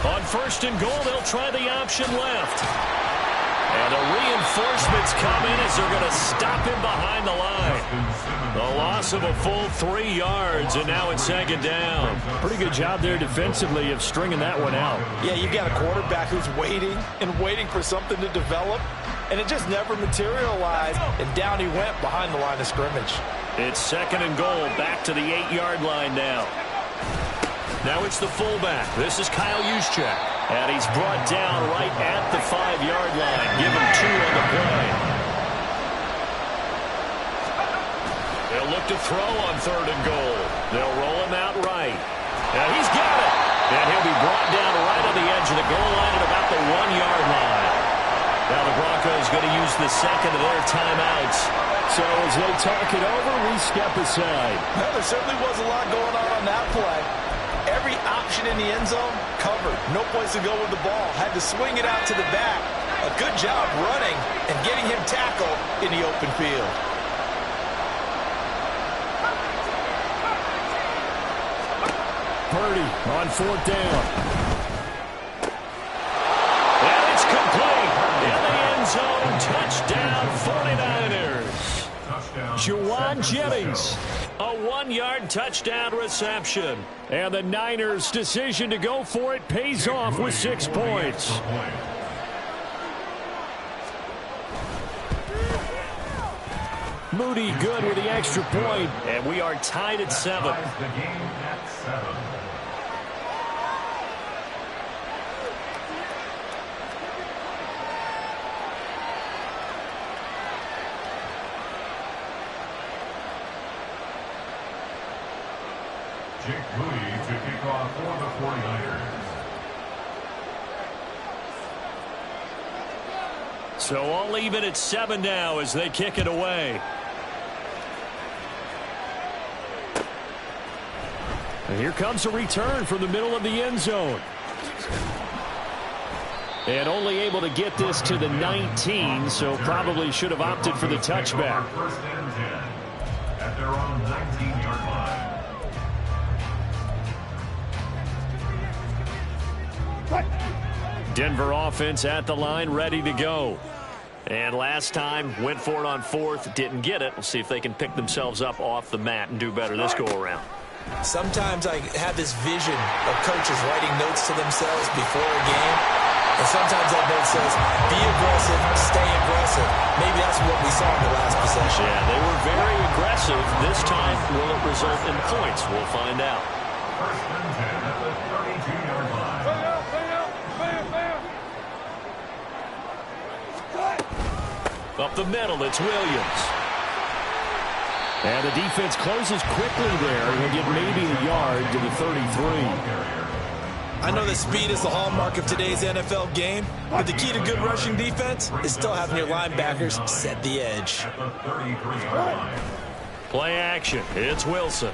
On 1st and goal, they'll try the option left. And the reinforcements come in as they're going to stop him behind the line. The loss of a full 3 yards, and now it's 2nd down. Pretty good job there defensively of stringing that one out. Yeah, you've got a quarterback who's waiting and waiting for something to develop, and it just never materialized, and down he went behind the line of scrimmage. It's 2nd and goal, back to the 8-yard line now. Now it's the fullback. This is Kyle Juszczyk. And he's brought down right at the 5-yard line. Give him 2 on the play. They'll look to throw on 3rd and goal. They'll roll him out right. Now he's got it. And he'll be brought down right on the edge of the goal line at about the 1-yard line. Now the Broncos going to use the 2nd of their timeouts. So as they talk it over, we step aside. Well, there certainly was a lot going on that play. Every option in the end zone covered. No place to go with the ball. Had to swing it out to the back. A good job running and getting him tackled in the open field. Purdy on 4th down. And it's complete. In the end zone. Touchdown 49ers. Juwan Jennings. A 1-yard touchdown reception. And the Niners' decision to go for it pays off with 6 points. Moody good with the extra point. And we are tied at 7. Jake Moody to kick off for the 49ers. So all even at 7 now as they kick it away. And here comes a return from the middle of the end zone. And only able to get this to the 19, so probably should have opted for the touchback. 1st and 10 at their own 19-yard line. Denver offense at the line, ready to go. And last time, went for it on 4th, didn't get it. We'll see if they can pick themselves up off the mat and do better this go-around. Sometimes I have this vision of coaches writing notes to themselves before a game. And sometimes that note says, be aggressive, stay aggressive. Maybe that's what we saw in the last possession. Yeah, they were very aggressive. This time, will it result in points? We'll find out. 1st and 10 at the 32-yard line. Up the middle, it's Williams. And the defense closes quickly there. He'll get maybe a yard to the 33. I know that speed is the hallmark of today's NFL game, but the key to good rushing defense is still having your linebackers set the edge. Play action. It's Wilson.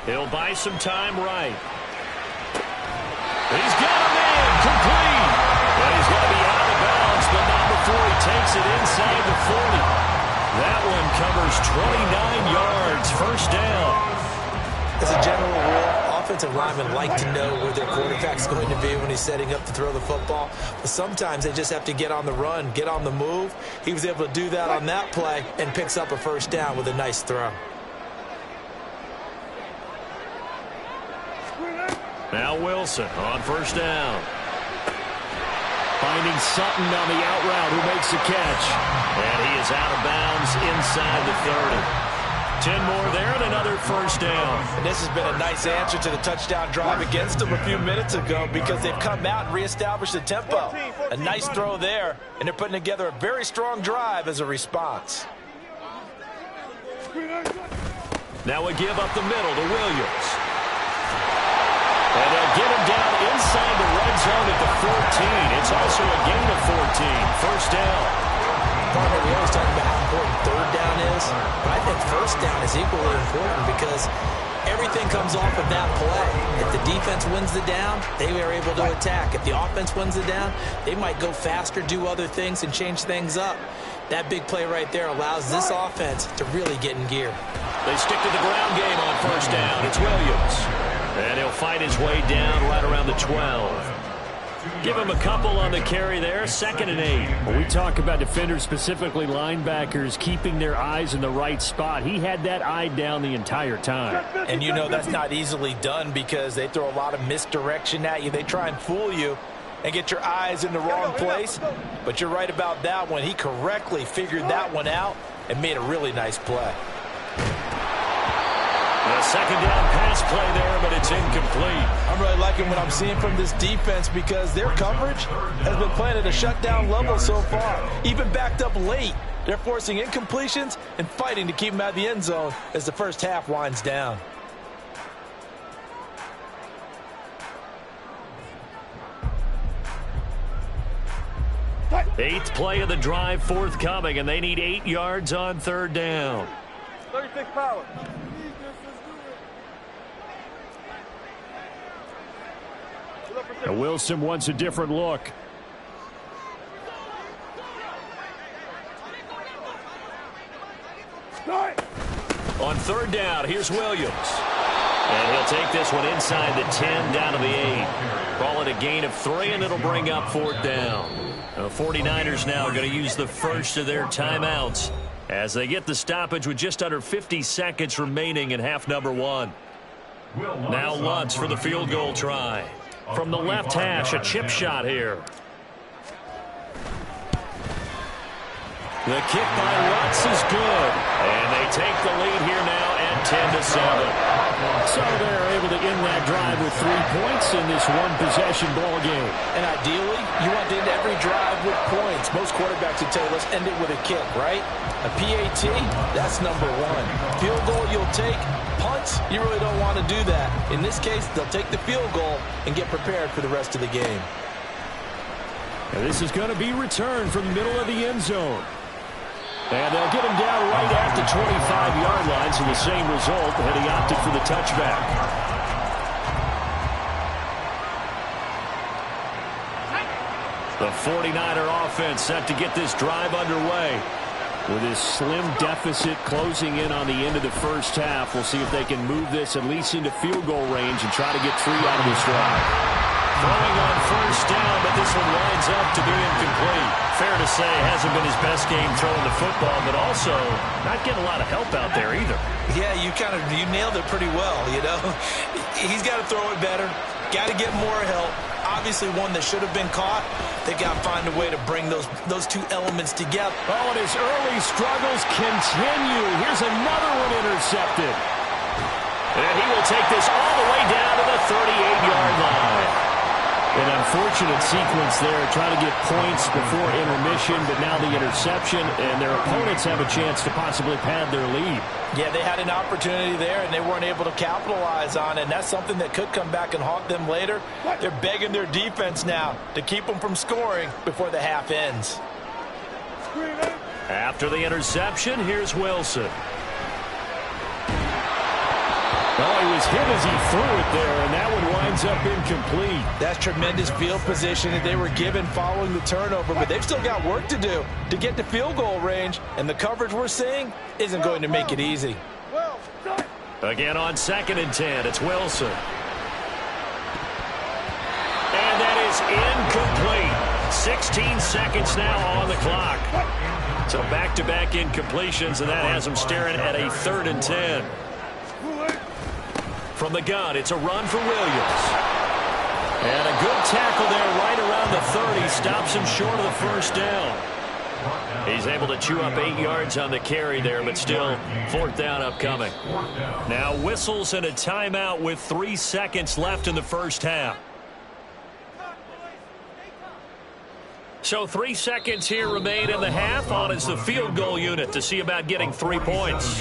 He'll buy some time right. He's got a man complete. And he's going to be out of bounds, but not before he takes it inside the 40. That one covers 29 yards. 1st down. As a general rule, offensive linemen like to know where their quarterback's going to be when he's setting up to throw the football. But sometimes they just have to get on the run, get on the move. He was able to do that on that play and picks up a 1st down with a nice throw. Now Wilson on 1st down. Finding Sutton on the out route who makes the catch. And he is out of bounds inside the 30. 10 more there and another 1st down. And this has been a nice answer to the touchdown drive against them a few minutes ago because they've come out and reestablished the tempo. A nice throw there, and they're putting together a very strong drive as a response. Now a give up the middle to Williams. And they'll get him down inside the red zone at the 14. It's also a gain of 14. 1st down. Partner, we always talk about how important 3rd down is, but I think first down is equally important because everything comes off of that play. If the defense wins the down, they are able to attack. If the offense wins the down, they might go faster, do other things, and change things up. That big play right there allows this offense to really get in gear. They stick to the ground game on first down. It's Williams. And he'll fight his way down right around the 12. Give him a couple on the carry there, 2nd and 8. When we talk about defenders, specifically linebackers, keeping their eyes in the right spot. He had that eye down the entire time. And you know that's not easily done because they throw a lot of misdirection at you. They try and fool you and get your eyes in the wrong place. But you're right about that one. He correctly figured that one out and made a really nice play. A 2nd down pass play there, but it's incomplete. I'm really liking what I'm seeing from this defense because their coverage has been playing at a shutdown level so far. Even backed up late, they're forcing incompletions and fighting to keep them out of the end zone as the first half winds down. Eighth play of the drive forthcoming, and they need 8 yards on 3rd down. 36 power. And Wilson wants a different look. On 3rd down, here's Williams. And he'll take this one inside the 10, down to the 8. Call it a gain of 3, and it'll bring up 4th down. The 49ers now going to use the first of their timeouts as they get the stoppage with just under 50 seconds remaining in half number 1. Now Lutz for the field goal try. From the left hash, a chip shot here. The kick by Lutz is good. And they take the lead here now at 10-7. So they're able to end that drive with 3 points in this one-possession ball game. And ideally, you want to end every drive with points. Most quarterbacks would tell you, let's end it with a kick, right? A PAT, that's number 1. Field goal you'll take. Punts, you really don't want to do that. In this case, they'll take the field goal and get prepared for the rest of the game. And this is going to be returned from the middle of the end zone. And they'll get him down right at the 25-yard line, so the same result, and he opted for the touchback. The 49er offense set to get this drive underway. With his slim deficit closing in on the end of the first half, we'll see if they can move this at least into field goal range and try to get 3 out of this drive. Throwing on first down, but this one winds up to be incomplete. Fair to say, hasn't been his best game throwing the football, but also not getting a lot of help out there either. Yeah, you nailed it pretty well, you know. He's got to throw it better, got to get more help. Obviously one that should have been caught. They got to find a way to bring those 2 elements together. Oh, and his early struggles continue. Here's another one intercepted. And he will take this all the way down to the 38-yard line. An unfortunate sequence there, trying to get points before intermission, but now the interception, and their opponents have a chance to possibly pad their lead. Yeah, they had an opportunity there, and they weren't able to capitalize on it, and that's something that could come back and haunt them later. They're begging their defense now to keep them from scoring before the half ends. After the interception, here's Wilson. Oh, he was hit as he threw it there, and that one winds up incomplete. That's tremendous field position that they were given following the turnover, but they've still got work to do to get to field goal range, and the coverage we're seeing isn't going to make it easy. Again on 2nd and 10, it's Wilson. And that is incomplete. 16 seconds now on the clock. So back-to-back incompletions, and that has them staring at a 3rd and 10. From the gun, it's a run for Williams. And a good tackle there right around the 30. Stops him short of the first down. He's able to chew up 8 yards on the carry there, but still 4th down upcoming. Now whistles and a timeout with 3 seconds left in the first half. So 3 seconds here remain in the half. On is the field goal unit to see about getting 3 points.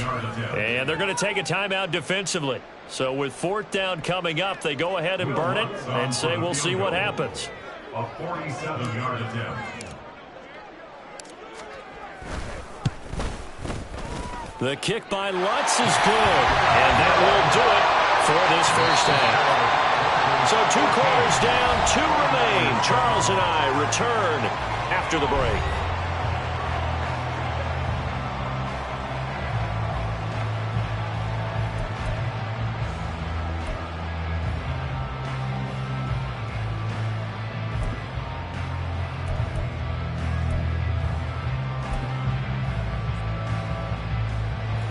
And they're going to take a timeout defensively. So with 4th down coming up, they go ahead and burn it and say we'll see what happens. A 47-yard attempt. The kick by Lutz is good. And that will do it for this first half. So 2 quarters down, 2 remain. Charles and I return after the break.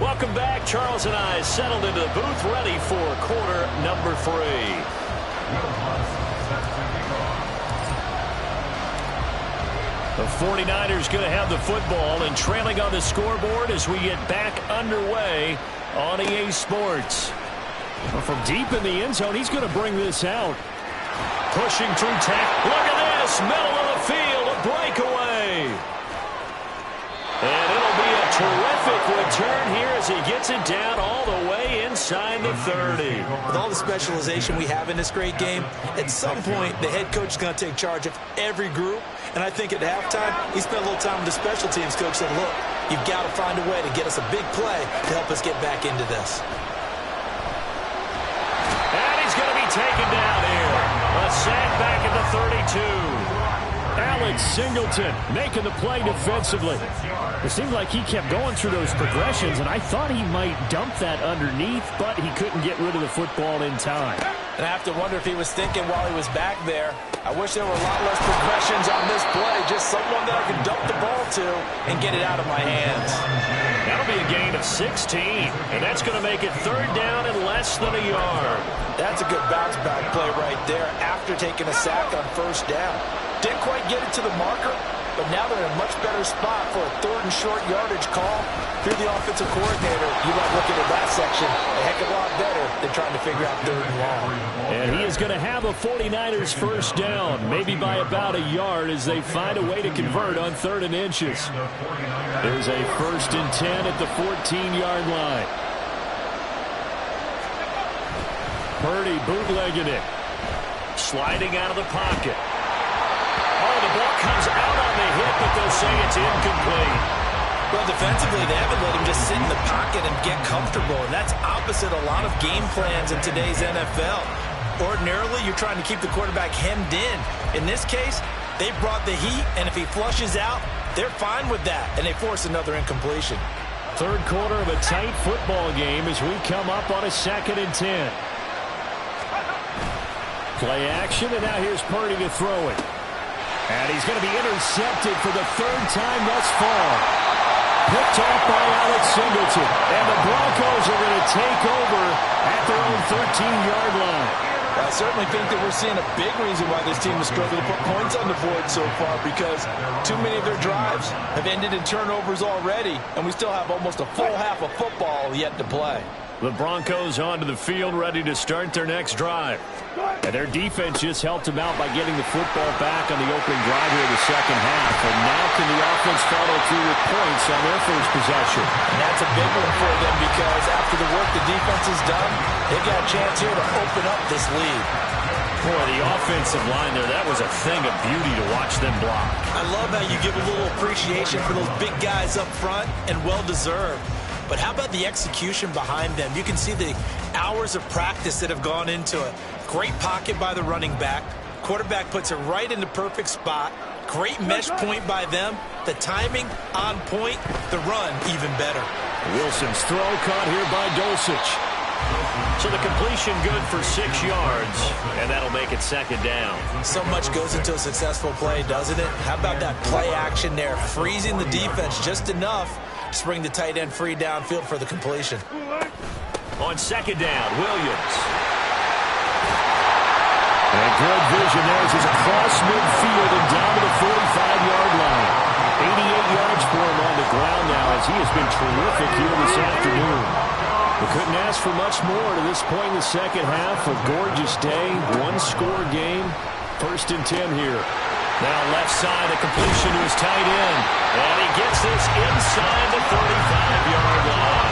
Welcome back. Charles and I settled into the booth, ready for quarter number 3. The 49ers going to have the football and trailing on the scoreboard as we get back underway on EA Sports. Well, from deep in the end zone, he's going to bring this out. Pushing through tackle. Look at this. Middle of the field. A breakaway. And it'll be a terrific return here as he gets it down all the way inside the 30. With all the specialization we have in this great game, at some point the head coach is going to take charge of every group. And I think at halftime, he spent a little time with the special teams coach, said, look, you've got to find a way to get us a big play to help us get back into this. And he's going to be taken down here. A sack back at the 32. Alex Singleton making the play defensively. It seemed like he kept going through those progressions, and I thought he might dump that underneath, but he couldn't get rid of the football in time. And I have to wonder if he was thinking while he was back there, I wish there were a lot less progressions on this play, just someone that I could dump the ball to and get it out of my hands. That'll be a gain of 16, and that's going to make it 3rd down and less than a yard. That's a good bounce back play right there after taking a sack on 1st down. Didn't quite get it to the marker, but now they're in a much better spot for a 3rd and short yardage call. If you're the offensive coordinator, you like looking at that section a heck of a lot better than trying to figure out 3rd and long. And he is going to have a 49ers 1st down, maybe by about a yard as they find a way to convert on 3rd and inches. There's a 1st and 10 at the 14-yard line. Purdy bootlegging it. Sliding out of the pocket. Oh, the ball comes out on the hit, but they'll say it's incomplete. Well, defensively, they haven't let him just sit in the pocket and get comfortable, and that's opposite a lot of game plans in today's NFL. Ordinarily, you're trying to keep the quarterback hemmed in. In this case, they brought the heat, and if he flushes out, they're fine with that, and they force another incompletion. 3rd quarter of a tight football game as we come up on a 2nd and 10. Play action, and now here's Purdy to throw it. And he's going to be intercepted for the 3rd time thus far. Picked off by Alex Singleton. And the Broncos are going to take over at their own 13-yard line. I certainly think that we're seeing a big reason why this team is struggling to put points on the board so far, because too many of their drives have ended in turnovers already, and we still have almost a full half of football yet to play. The Broncos onto the field ready to start their next drive. And their defense just helped them out by getting the football back on the opening drive here in the 2nd half. And now can the offense follow through with points on their 1st possession? And that's a big one for them, because after the work the defense has done, they've got a chance here to open up this lead. Boy, the offensive line there, that was a thing of beauty to watch them block. I love how you give a little appreciation for those big guys up front, and well-deserved. But how about the execution behind them? You can see the hours of practice that have gone into it. Great pocket by the running back. Quarterback puts it right in the perfect spot. Great mesh point by them. The timing on point. The run even better. Wilson's throw caught here by Dulcich. So the completion good for 6 yards, and that'll make it 2nd down. So much goes into a successful play, doesn't it? How about that play action there? Freezing the defense just enough to bring the tight end free downfield for the completion. On 2nd down, Williams. And good vision there as he's across midfield and down to the 45-yard line. 88 yards for him on the ground now as he has been terrific here this afternoon. We couldn't ask for much more to this point in the 2nd half. A gorgeous day, 1-score game. 1st and 10 here. Now left side, a completion to his tight end. And he gets this inside the 35-yard line.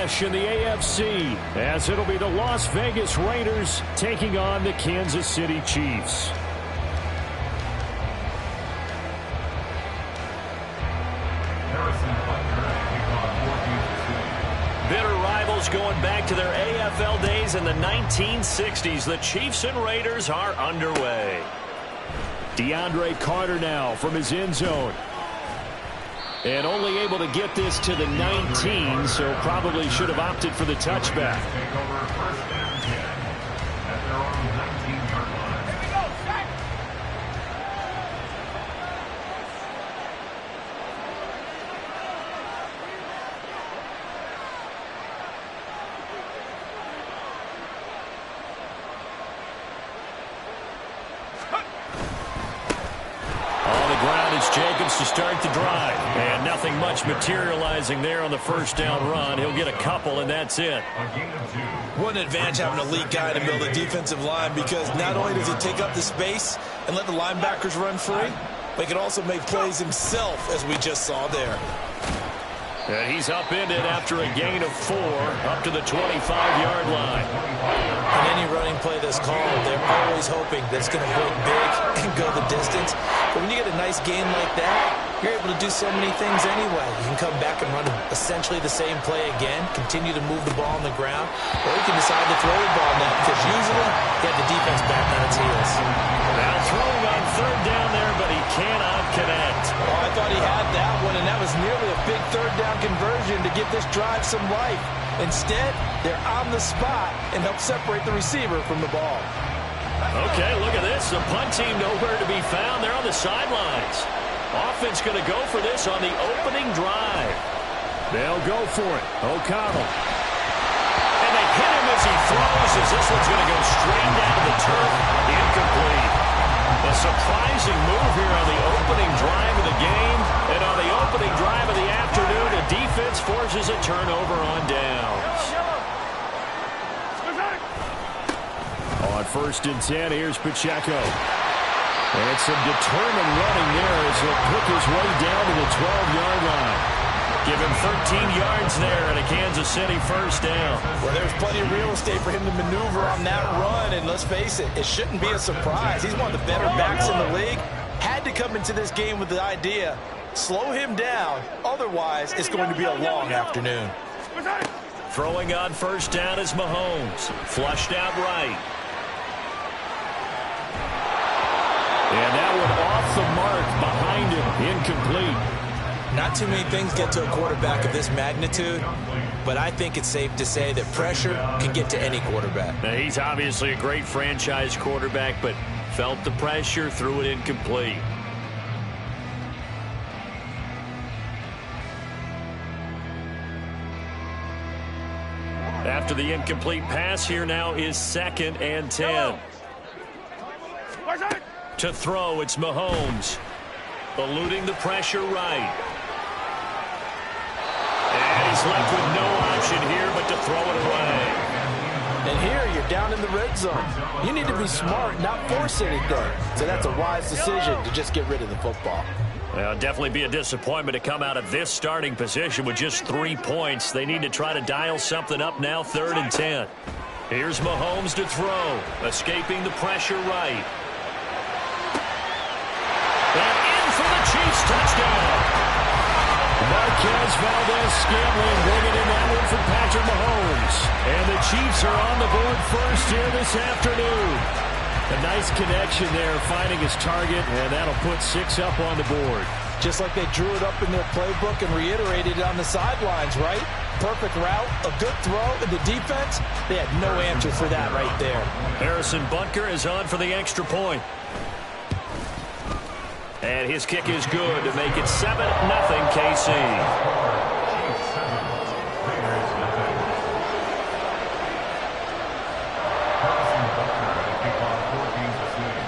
clash in the AFC, as it'll be the Las Vegas Raiders taking on the Kansas City Chiefs. Bitter rivals going back to their AFL days in the 1960s. The Chiefs and Raiders are underway. DeAndre Carter now from his end zone. And only able to get this to the 19, so probably should have opted for the touchback. Jacobs to start the drive. And nothing much materializing there on the first down run. He'll get a couple, and that's it. What an advantage having a lead guy in the middle of the defensive line, because not only does he take up the space and let the linebackers run free, but he can also make plays himself, as we just saw there. And he's upended after a gain of 4 up to the 25-yard line. On any running play that's called, they're always hoping that it's going to break big and go the distance. But when you get a nice gain like that, you're able to do so many things anyway. You can come back and run essentially the same play again, continue to move the ball on the ground, or you can decide to throw the ball now, because usually you have the defense back on its heels. Now throwing on third down there, but he cannot connect. Oh, I thought he had that one, and that was nearly a big third down conversion to give this drive some life. Instead, they're on the spot and help separate the receiver from the ball. Okay, look at this. The punt team nowhere to be found. They're on the sidelines. Offense going to go for this on the opening drive. They'll go for it. O'Connell. And they hit him as he throws, as this one's going to go straight down to the turf. Incomplete. A surprising move here on the opening drive of the game. And on the opening drive of the afternoon, a defense forces a turnover on downs. On 1st and 10, here's Pacheco. And some determined running there as he'll pick his way down to the 12-yard line. Give him 13 yards there and a Kansas City first down. Well, there's plenty of real estate for him to maneuver on that run, and let's face it, it shouldn't be a surprise. He's one of the better backs in the league. Had to come into this game with the idea, slow him down, otherwise it's going to be a long afternoon. Throwing on first down is Mahomes. Flushed out right. And that one off the mark behind him. Incomplete. Not too many things get to a quarterback of this magnitude, but I think it's safe to say that pressure can get to any quarterback. Now, he's obviously a great franchise quarterback, but felt the pressure, threw it incomplete. After the incomplete pass, here now is 2nd and 10. To throw, it's Mahomes. Eluding the pressure right. And he's left with no option here but to throw it away. And here you're down in the red zone. You need to be smart, not force anything. So that's a wise decision to just get rid of the football. Well, definitely be a disappointment to come out of this starting position with just 3 points. They need to try to dial something up now, 3rd and 10. Here's Mahomes to throw, escaping the pressure right. And in for the Chiefs touchdown. Marquez Valdez-Scantling bringing in that one for Patrick Mahomes. And the Chiefs are on the board first here this afternoon. A nice connection there, finding his target, and that'll put 6 up on the board. Just like they drew it up in their playbook and reiterated it on the sidelines, right? Perfect route, a good throw, and the defense, they had no answer for that right there. Harrison Butker is on for the extra point. And his kick is good to make it 7-0 KC.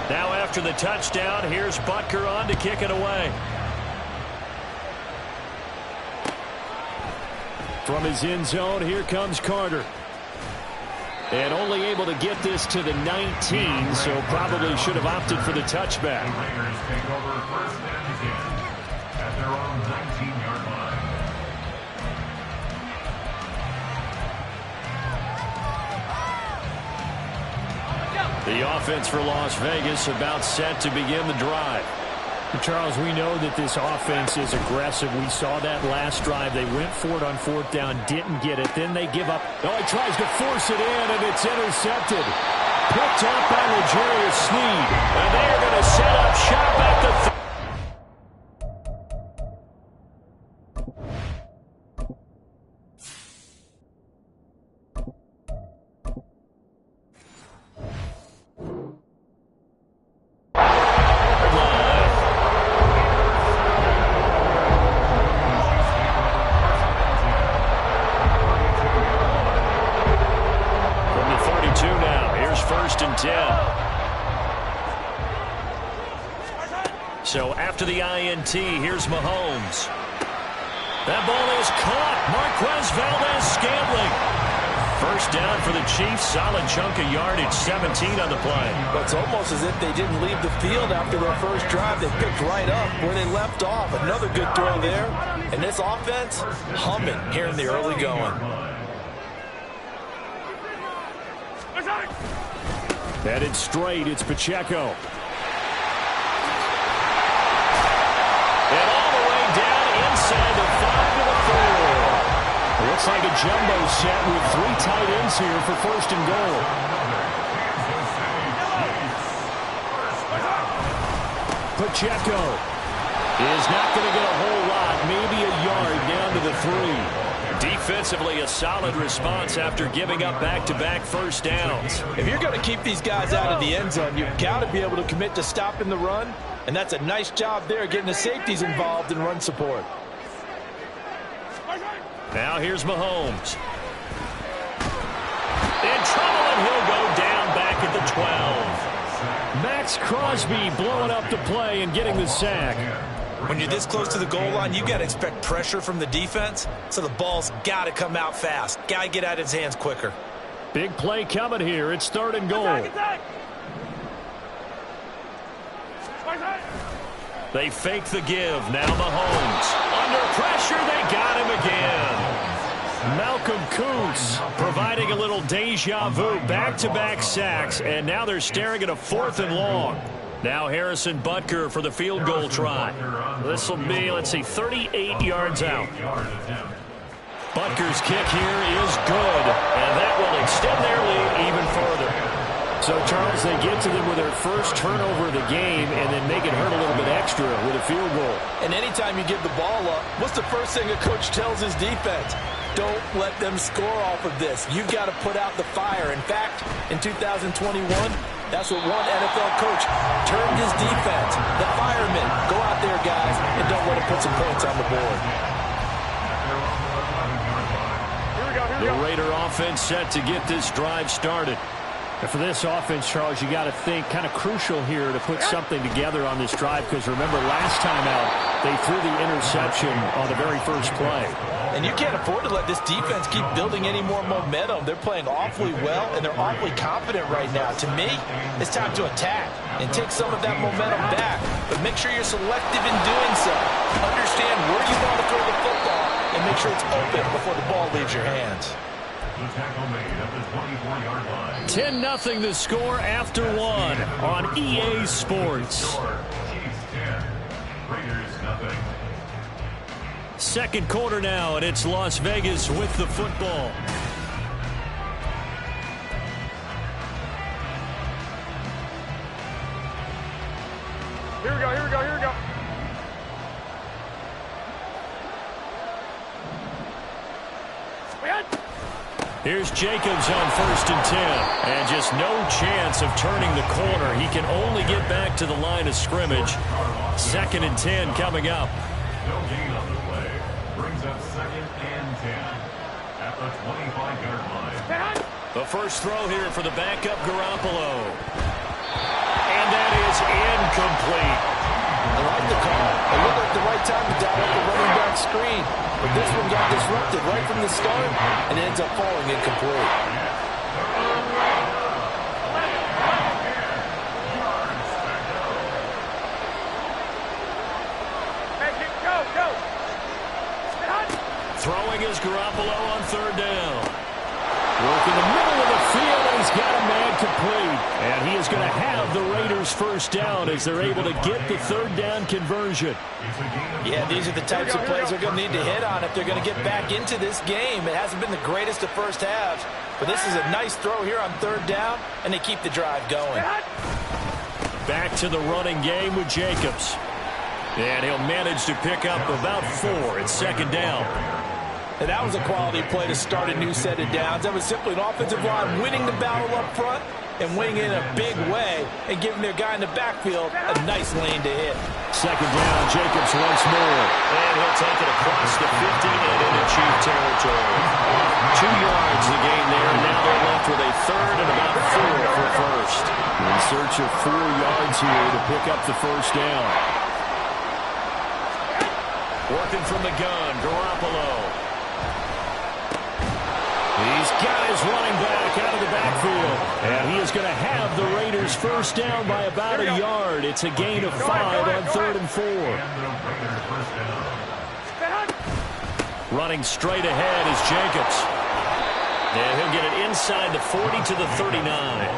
Now after the touchdown, here's Butker on to kick it away. From his end zone, here comes Carter. And only able to get this to the 19, so probably should have opted for the touchback. Raiders take over 1st and 10 at their own 19-yard line. The offense for Las Vegas about set to begin the drive. Charles, we know that this offense is aggressive. We saw that last drive. They went for it on fourth down, didn't get it. Then they give up. Oh, he tries to force it in, and it's intercepted. Picked up by L'Jarius Sneed. And they are going to set up shop at the So after the INT, here's Mahomes. That ball is caught. Marquez Valdes-Scantling. First down for the Chiefs. Solid chunk of yardage, 17 on the play. But it's almost as if they didn't leave the field after their first drive. They picked right up where they left off. Another good throw there. And this offense, humming here in the early going. Headed straight, it's Pacheco. And all the way down inside the 5 to the 4. It looks like a jumbo set with 3 tight ends here for first and goal. Pacheco is not going to get a whole lot, maybe a yard down to the 3. Defensively, a solid response after giving up back-to-back first downs. If you're going to keep these guys out of the end zone, you've got to be able to commit to stopping the run. And that's a nice job there, getting the safeties involved in run support. Now here's Mahomes. In trouble, and he'll go down back at the 12. Max Crosby blowing up the play and getting the sack. When you're this close to the goal line, you got to expect pressure from the defense, so the ball's got to come out fast. Got to get out of his hands quicker. Big play coming here. It's third and goal. They fake the give. Now Mahomes. Under pressure, they got him again. Malcolm Kuntz providing a little deja vu. Back-to-back sacks, and now they're staring at a 4th and long. Now Harrison Butker for the field goal try. This will be, let's see, 38 yards out. Butker's kick here is good, and that will extend their lead even further. So, Charles, they get to them with their first turnover of the game and then make it hurt a little bit extra with a field goal. And anytime you give the ball up, what's the first thing a coach tells his defense? Don't let them score off of this. You've got to put out the fire. In fact, in 2021, that's what one NFL coach termed his defense. The firemen. Go out there, guys, and don't let them put some points on the board. The Raider offense set to get this drive started. And for this offense, Charles, you got to think kind of crucial here to put something together on this drive, because remember last time out they threw the interception on the very first play. And you can't afford to let this defense keep building any more momentum. They're playing awfully well, and they're awfully confident right now. To me, it's time to attack and take some of that momentum back. But make sure you're selective in doing so. Understand where you want to throw the football, and make sure it's open before the ball leaves your hands. The tackle made at the 24-yard line. 10-0 the score after 1 on EA Sports. Chiefs 10, Raiders 0. Second quarter now, and it's Las Vegas with the football. Here we go, here we go, here we go. Here's Jacobs on 1st and 10. And just no chance of turning the corner. He can only get back to the line of scrimmage. 2nd and 10 coming up. No gain on the play. Brings up 2nd and 10 at the 25-yard line. The first throw here for the backup Garoppolo. And that is incomplete. I like the call. It looked like the right time to dial up the running back screen. But this one got disrupted right from the start and ends up falling incomplete. Throwing is Garoppolo on 3rd down. Work in the middle of the field, and he's got a man complete. And he is going to have the Raiders first down as they're able to get the third down conversion. Yeah, these are the types of plays they're going to need to hit on if they're going to get back into this game. It hasn't been the greatest of first halves, but this is a nice throw here on third down, and they keep the drive going. Back to the running game with Jacobs. And he'll manage to pick up about 4 at second down. And that was a quality play to start a new set of downs. That was simply an offensive line winning the battle up front and winning in a big way and giving their guy in the backfield a nice lane to hit. Second down, Jacobs once more. And he'll take it across the 50 and into Chief territory. 2 yards the gain there, and now they're left with a third and about 4 for first. In search of 4 yards here to pick up the first down. Working from the gun, Garoppolo. He's got his running back out of the backfield. And he is going to have the Raiders first down by about a yard. It's a gain of 5 on 3rd and 4. Running straight ahead is Jacobs. And he'll get it inside the 40 to the 39.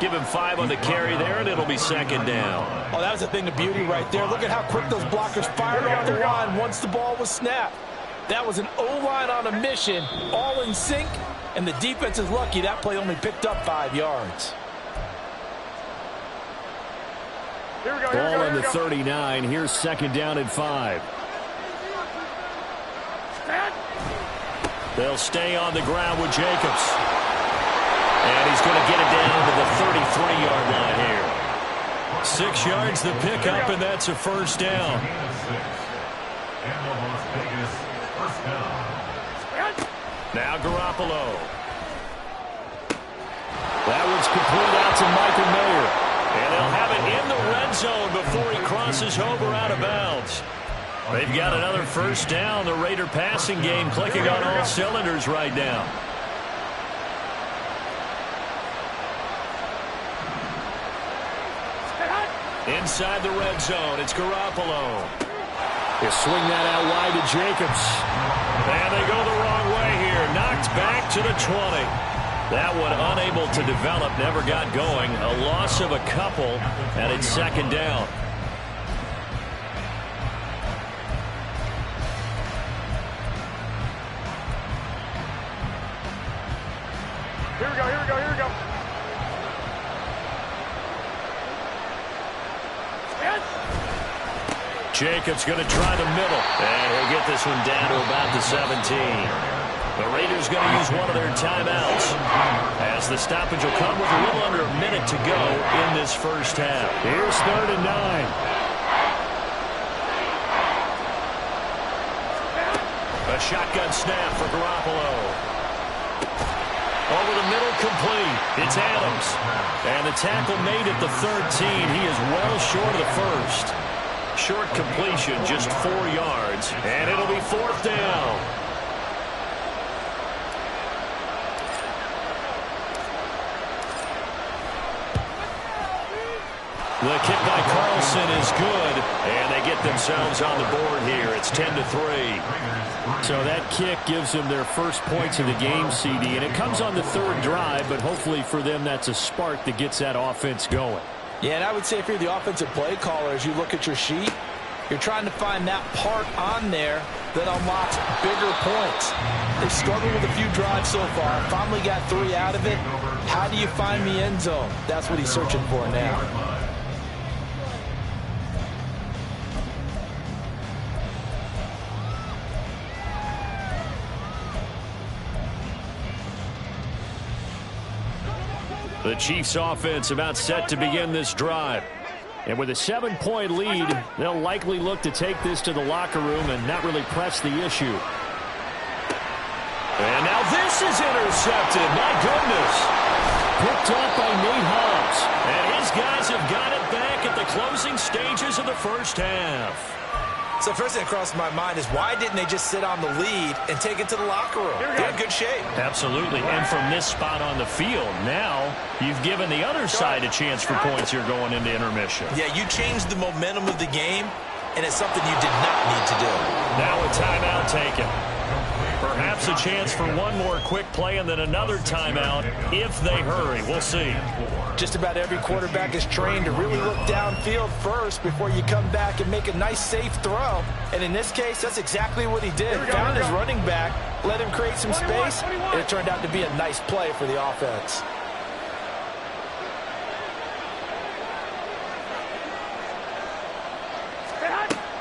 Give him 5 on the carry there, and it'll be second down. Oh, that was a thing of beauty right there. Look at how quick those blockers fired off the line once the ball was snapped. That was an O-line on a mission, all in sync, and the defense is lucky that play only picked up 5 yards. Ball on the 39. Here's second down and 5. They'll stay on the ground with Jacobs. And he's going to get it down to the 33-yard line here. 6 yards the pickup, and that's a first down. Now Garoppolo. That one's complete out to Michael Mayer. And they'll have it in the red zone before he crosses over out of bounds. They've got another first down. The Raider passing game clicking on all cylinders right now. Inside the red zone, it's Garoppolo. They swing that out wide to Jacobs. And they go the wrong way here. Knocked back to the 20. That one unable to develop, never got going. A loss of a couple, and it's second down. Here we go, here we go, here we go. Jacobs going to try the middle. And he'll get this one down to about the 17. The Raiders going to use one of their timeouts as the stoppage will come with a little under a minute to go in this first half. Here's 3rd and 9. A shotgun snap for Garoppolo. Over the middle, complete. It's Adams. And the tackle made at the 13. He is well short of the first. Short completion, just 4 yards. And it'll be 4th down. The kick by Carlson is good. And they get themselves on the board here. It's 10-3. So that kick gives them their first points of the game, CD. And it comes on the 3rd drive, but hopefully for them that's a spark that gets that offense going. Yeah, and I would say if you're the offensive play caller, as you look at your sheet, you're trying to find that part on there that unlocks bigger points. They've struggled with a few drives so far. Finally got 3 out of it. How do you find the end zone? That's what he's searching for now. The Chiefs offense about set to begin this drive. And with a 7-point lead, they'll likely look to take this to the locker room and not really press the issue. And now this is intercepted. My goodness. Picked up by Nate Hobbs. And his guys have got it back at the closing stages of the first half. So first thing that crossed my mind is why didn't they just sit on the lead and take it to the locker room? They're in good shape. Absolutely. And from this spot on the field, now you've given the other side a chance for points here going into intermission. Yeah, you changed the momentum of the game, and it's something you did not need to do. Now a timeout taken. Perhaps a chance for one more quick play and then another timeout if they hurry. We'll see. Just about every quarterback is trained to really look downfield first before you come back and make a nice, safe throw. And in this case, that's exactly what he did. Found his running back, let him create some space, and it turned out to be a nice play for the offense.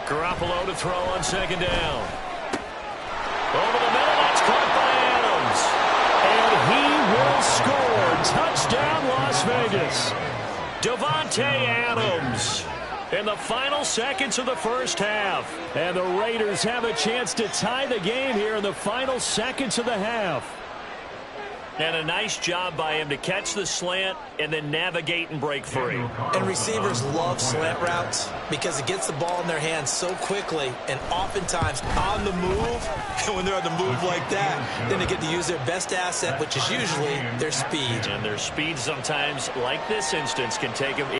Garoppolo to throw on second down. Over the middle, that's caught by Adams. And he will score. Touchdown, Las Vegas. Davante Adams in the final seconds of the first half. And the Raiders have a chance to tie the game here in the final seconds of the half. And a nice job by him to catch the slant and then navigate and break free. And receivers love slant routes because it gets the ball in their hands so quickly and oftentimes on the move. And when they're on the move like that, then they get to use their best asset, which is usually their speed. And their speed sometimes, like this instance, can take them.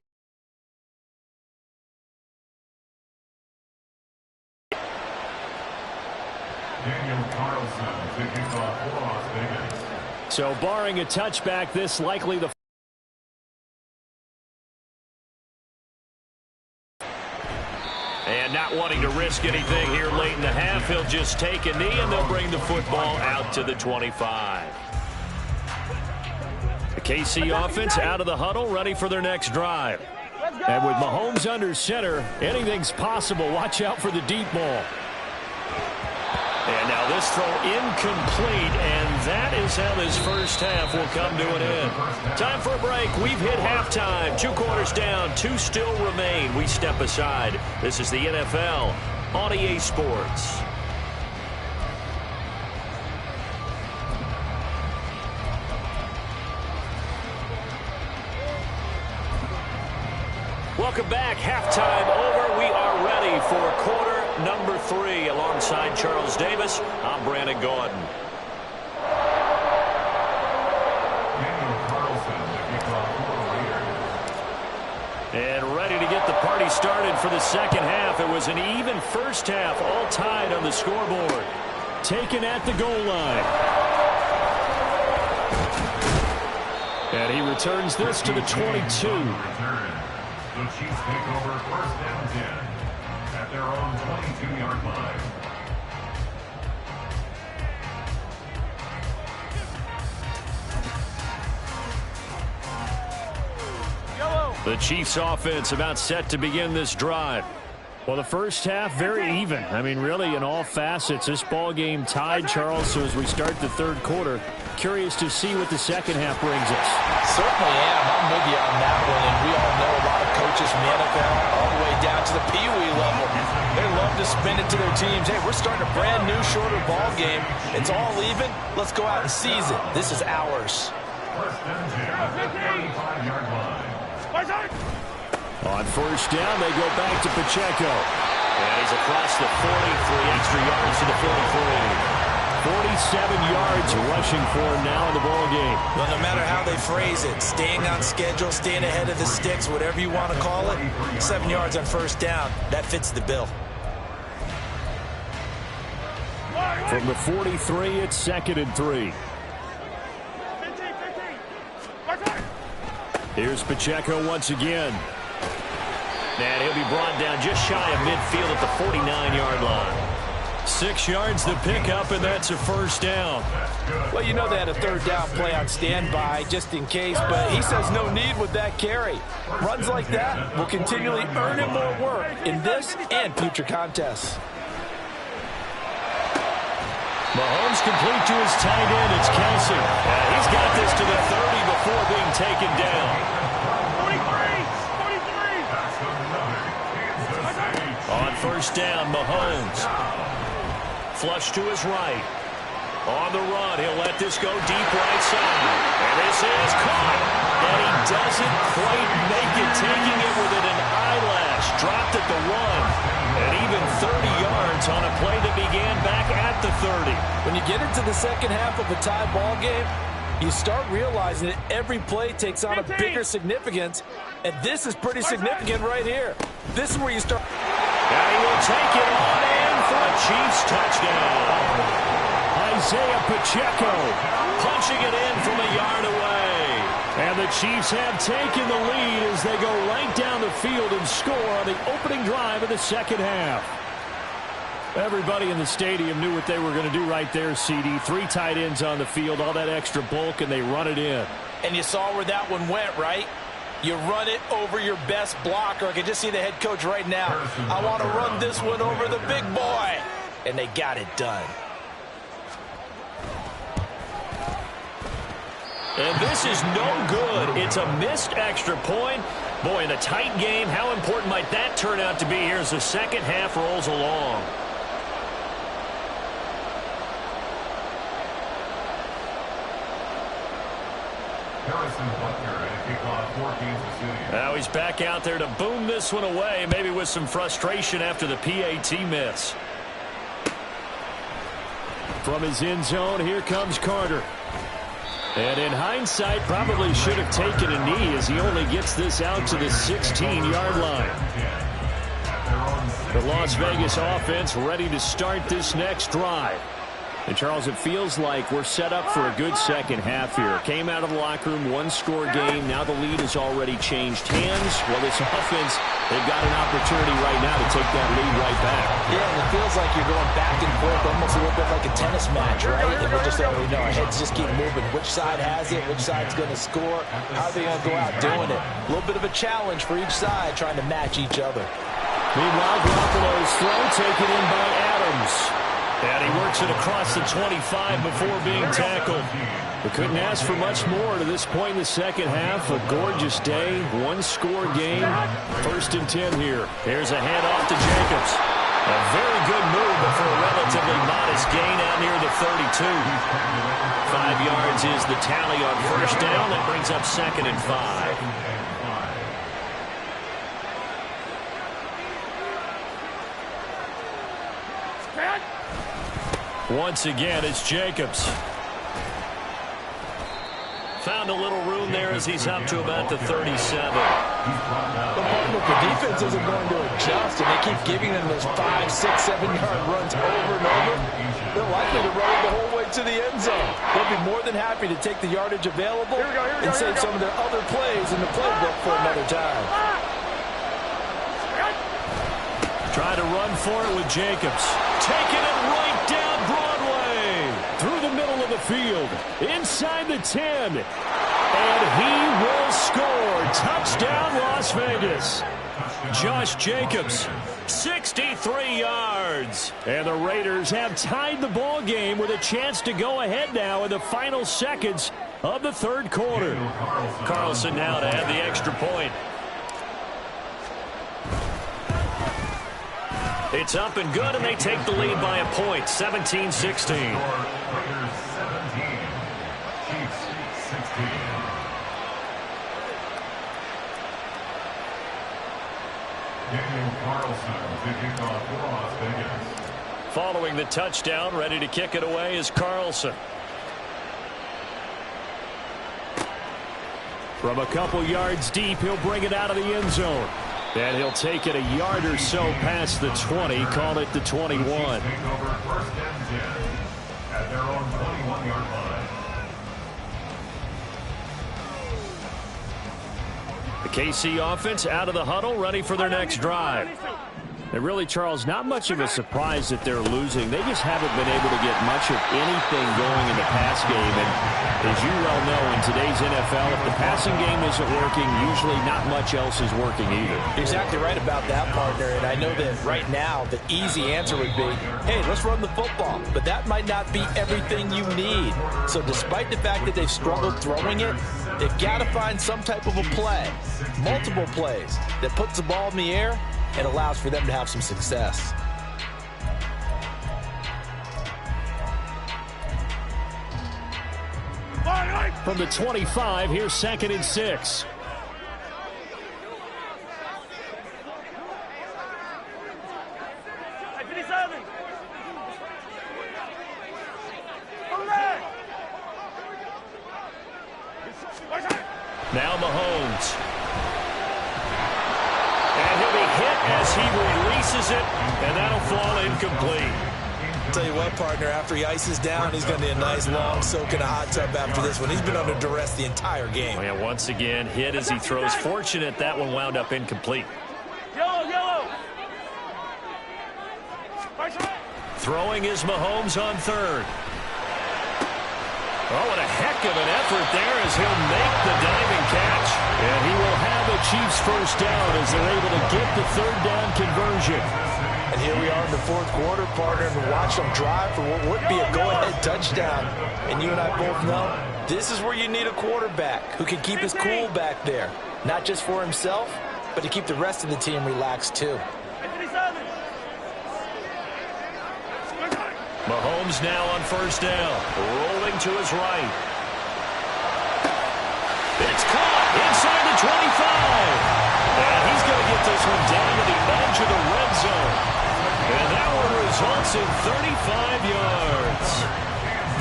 So barring a touchback, this likely the and not wanting to risk anything here late in the half, he'll just take a knee and they'll bring the football out to the 25. The KC offense out of the huddle, ready for their next drive. And with Mahomes under center, anything's possible. Watch out for the deep ball. And now this throw incomplete, and that is how this first half will come to an end. Time for a break. We've hit halftime. 2 quarters down, 2 still remain. We step aside. This is the NFL on EA Sports. Welcome back. Halftime over. We are ready for quarter number 3. Alongside Charles Davis, I'm Brandon Gordon. And ready to get the party started for the second half. It was an even first half, all tied on the scoreboard. Taken at the goal line. And he returns this to the 22. The Chiefs take over first down 10 at their own 22-yard line. The Chiefs offense about set to begin this drive. Well, the first half, very even. I mean, really, in all facets, this ball game tied, Charles. So as we start the third quarter, curious to see what the second half brings us. Certainly am. I'm with you on that one. And we all know a lot of coaches from the NFL all the way down to the Pee-wee level. They love to spin it to their teams. Hey, we're starting a brand new, shorter ball game. It's all even. Let's go out and seize it. This is ours. First down 10 at the 35-yard line. On first down, they go back to Pacheco. And he's across the 40, 3 extra yards to the 43. 47 yards rushing for him now in the ball game. Well, no matter how they phrase it, staying on schedule, staying ahead of the sticks, whatever you want to call it, 7 yards on first down, that fits the bill. From the 43, it's 2nd and 3. Here's Pacheco once again. And he'll be brought down just shy of midfield at the 49-yard line. 6 yards the pickup, and that's a first down. Well, you know they had a third down play on standby just in case, but he says no need with that carry. Runs like that will continually earn him more work in this and future contests. Mahomes complete to his tight end. It's Kelsey. He's got this to the 30 before being taken down. 43. On first down, Mahomes. Flush to his right. On the run, he'll let this go deep right side. And this is caught. And he doesn't quite make it, taking it within an eyelash. Dropped at the 1. And even 30 yards on a play that began back at the 30. When you get into the second half of a tie ball game, you start realizing that every play takes on a bigger significance. And this is pretty significant right here. This is where you start. And he will take it on in for a Chiefs touchdown. Isaiah Pacheco punching it in from a yard away. And the Chiefs have taken the lead as they go right down the field and score on the opening drive of the second half. Everybody in the stadium knew what they were going to do right there, CD. 3 tight ends on the field, all that extra bulk, and they run it in. And you saw where that one went, right? You run it over your best blocker. I can just see the head coach right now. I want to run this one over the big boy. And they got it done. And this is no good. It's a missed extra point. Boy, in a tight game, how important might that turn out to be here as the second half rolls along? Now he's back out there to boom this one away, maybe with some frustration after the PAT miss. From his end zone, here comes Carter. And in hindsight, probably should have taken a knee as he only gets this out to the 16-yard line. The Las Vegas offense ready to start this next drive. And, Charles, it feels like we're set up for a good second half here. Came out of the locker room, one-score game. Now the lead has already changed hands. Well, this offense, they've got an opportunity right now to take that lead right back. Yeah, and it feels like you're going back and forth, almost a little bit like a tennis match, right? And we just already know our heads just keep moving. Which side has it? Which side's going to score? How are they going to go out doing it? A little bit of a challenge for each side, trying to match each other. Meanwhile, Garoppolo's throw taken in by Adams. And he works it across the 25 before being tackled. We couldn't ask for much more to this point in the second half. A gorgeous day, one-score game. 1st and 10 here. Here's a handoff to Jacobs. A very good move, but for a relatively modest gain out near the 32. 5 yards is the tally on 1st down. That brings up 2nd and 5. Once again, it's Jacobs. Found a little room there as he's up to about the 37. The defense isn't going to adjust, and they keep giving them those 5, 6, 7-yard runs over and over. They're likely to run it the whole way to the end zone. They'll be more than happy to take the yardage available and save some of their other plays in the playbook for another time. Try to run for it with Jacobs. Taking it right down Broadway. Through the middle of the field. Inside the 10. And he will score. Touchdown, Las Vegas. Josh Jacobs, 63 yards. And the Raiders have tied the ball game with a chance to go ahead now in the final seconds of the 3rd quarter. Carlson now to add the extra point. It's up and good, and they take the lead by a point, 17-16. Following the touchdown, ready to kick it away is Carlson. From a couple yards deep, he'll bring it out of the end zone. And he'll take it a yard or so past the 20, call it the 21. At their own 21-yard line. The KC offense out of the huddle, ready for their next drive. And really, Charles, not much of a surprise that they're losing. They just haven't been able to get much of anything going in the pass game. And as you well know, in today's NFL, if the passing game isn't working, usually not much else is working either. You're exactly right about that, partner. And I know that right now the easy answer would be, hey, let's run the football. But that might not be everything you need. So despite the fact that they've struggled throwing it, they've got to find some type of a play, multiple plays, that puts the ball in the air and allows for them to have some success. From the 25, here's 2nd and 6. Now Mahomes. And he'll be hit as he releases it, and that'll fall incomplete. I'll tell you what, partner, after he ices down, he's going to need a nice long soak in a hot tub after this one. He's been under duress the entire game. Oh, yeah, once again, hit as he throws. Fortunate that one wound up incomplete. Yellow. Throwing is Mahomes on third. Oh, what a heck of an effort there as he'll make the diving catch. And he will have the Chiefs first down as they're able to get the third down conversion. And here we are in the fourth quarter, partner, and watch them drive for what would be a go-ahead touchdown. And you and I both know this is where you need a quarterback who can keep his cool back there. Not just for himself, but to keep the rest of the team relaxed too. Mahomes now on first down, rolling to his right. It's caught inside the 25. And he's going to get this one down to the edge of the red zone. And that one results in 35 yards.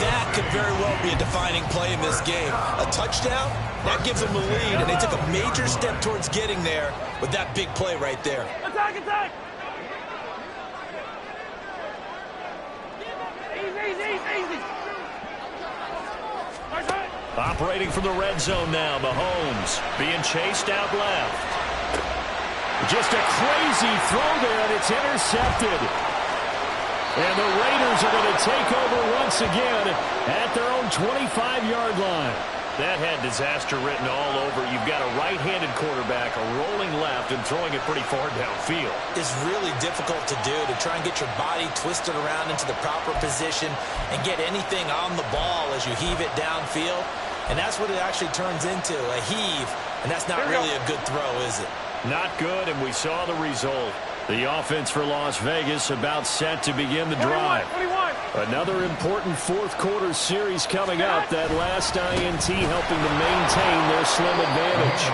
That could very well be a defining play in this game. A touchdown, that gives them a lead, and they took a major step towards getting there with that big play right there. Attack! Easy. Operating from the red zone now, Mahomes being chased out left. Just a crazy throw there, and it's intercepted. And the Raiders are going to take over once again at their own 25-yard line. That had disaster written all over. You've got a right-handed quarterback, a rolling left, and throwing it pretty far downfield. It's really difficult to do, to try and get your body twisted around into the proper position and get anything on the ball as you heave it downfield. And that's what it actually turns into, a heave. And that's not really a good throw, is it? Not good, and we saw the result. The offense for Las Vegas about set to begin the drive. 21. Another important fourth quarter series coming up. That last INT helping to maintain their slim advantage.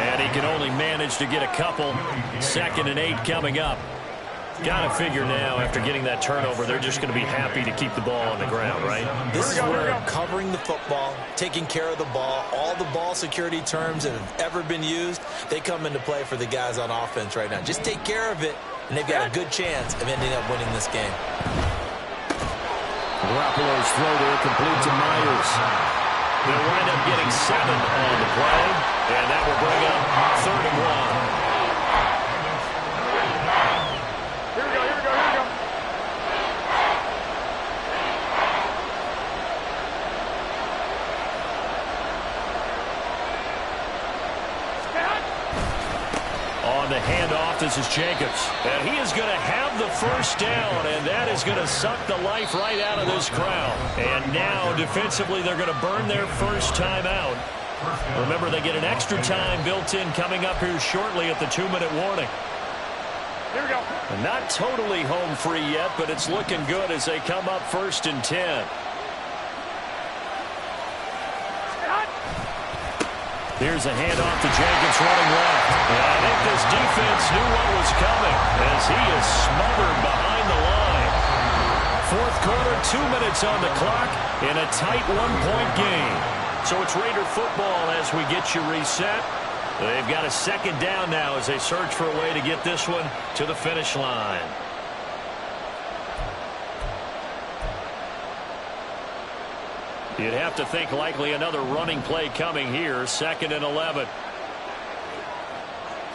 And he can only manage to get a couple. 2nd and 8 coming up. Got to figure now, after getting that turnover, they're just going to be happy to keep the ball on the ground, right? This is where covering the football, taking care of the ball, all the ball security terms that have ever been used, they come into play for the guys on offense right now. Just take care of it, and they've got a good chance of ending up winning this game. Garoppolo's throw there complete to Myers. They'll wind up getting 7 on the play, and that will bring up 3rd and 1. Here we go. On the handoff, this is Jacobs. And he is going to have the first down, and that is going to suck the life right out of this crowd. And now, defensively, they're going to burn their first time out. Remember, they get an extra time built in coming up here shortly at the 2-minute warning. Here we go. Not totally home free yet, but it's looking good as they come up 1st and 10. Here's a handoff to Jacobs running left. And I think this defense knew what was coming as he is smothered behind the line. Fourth quarter, 2 minutes on the clock in a tight 1-point game. So it's Raider football as we get you reset. They've got a 2nd down now as they search for a way to get this one to the finish line. You'd have to think likely another running play coming here. 2nd and 11.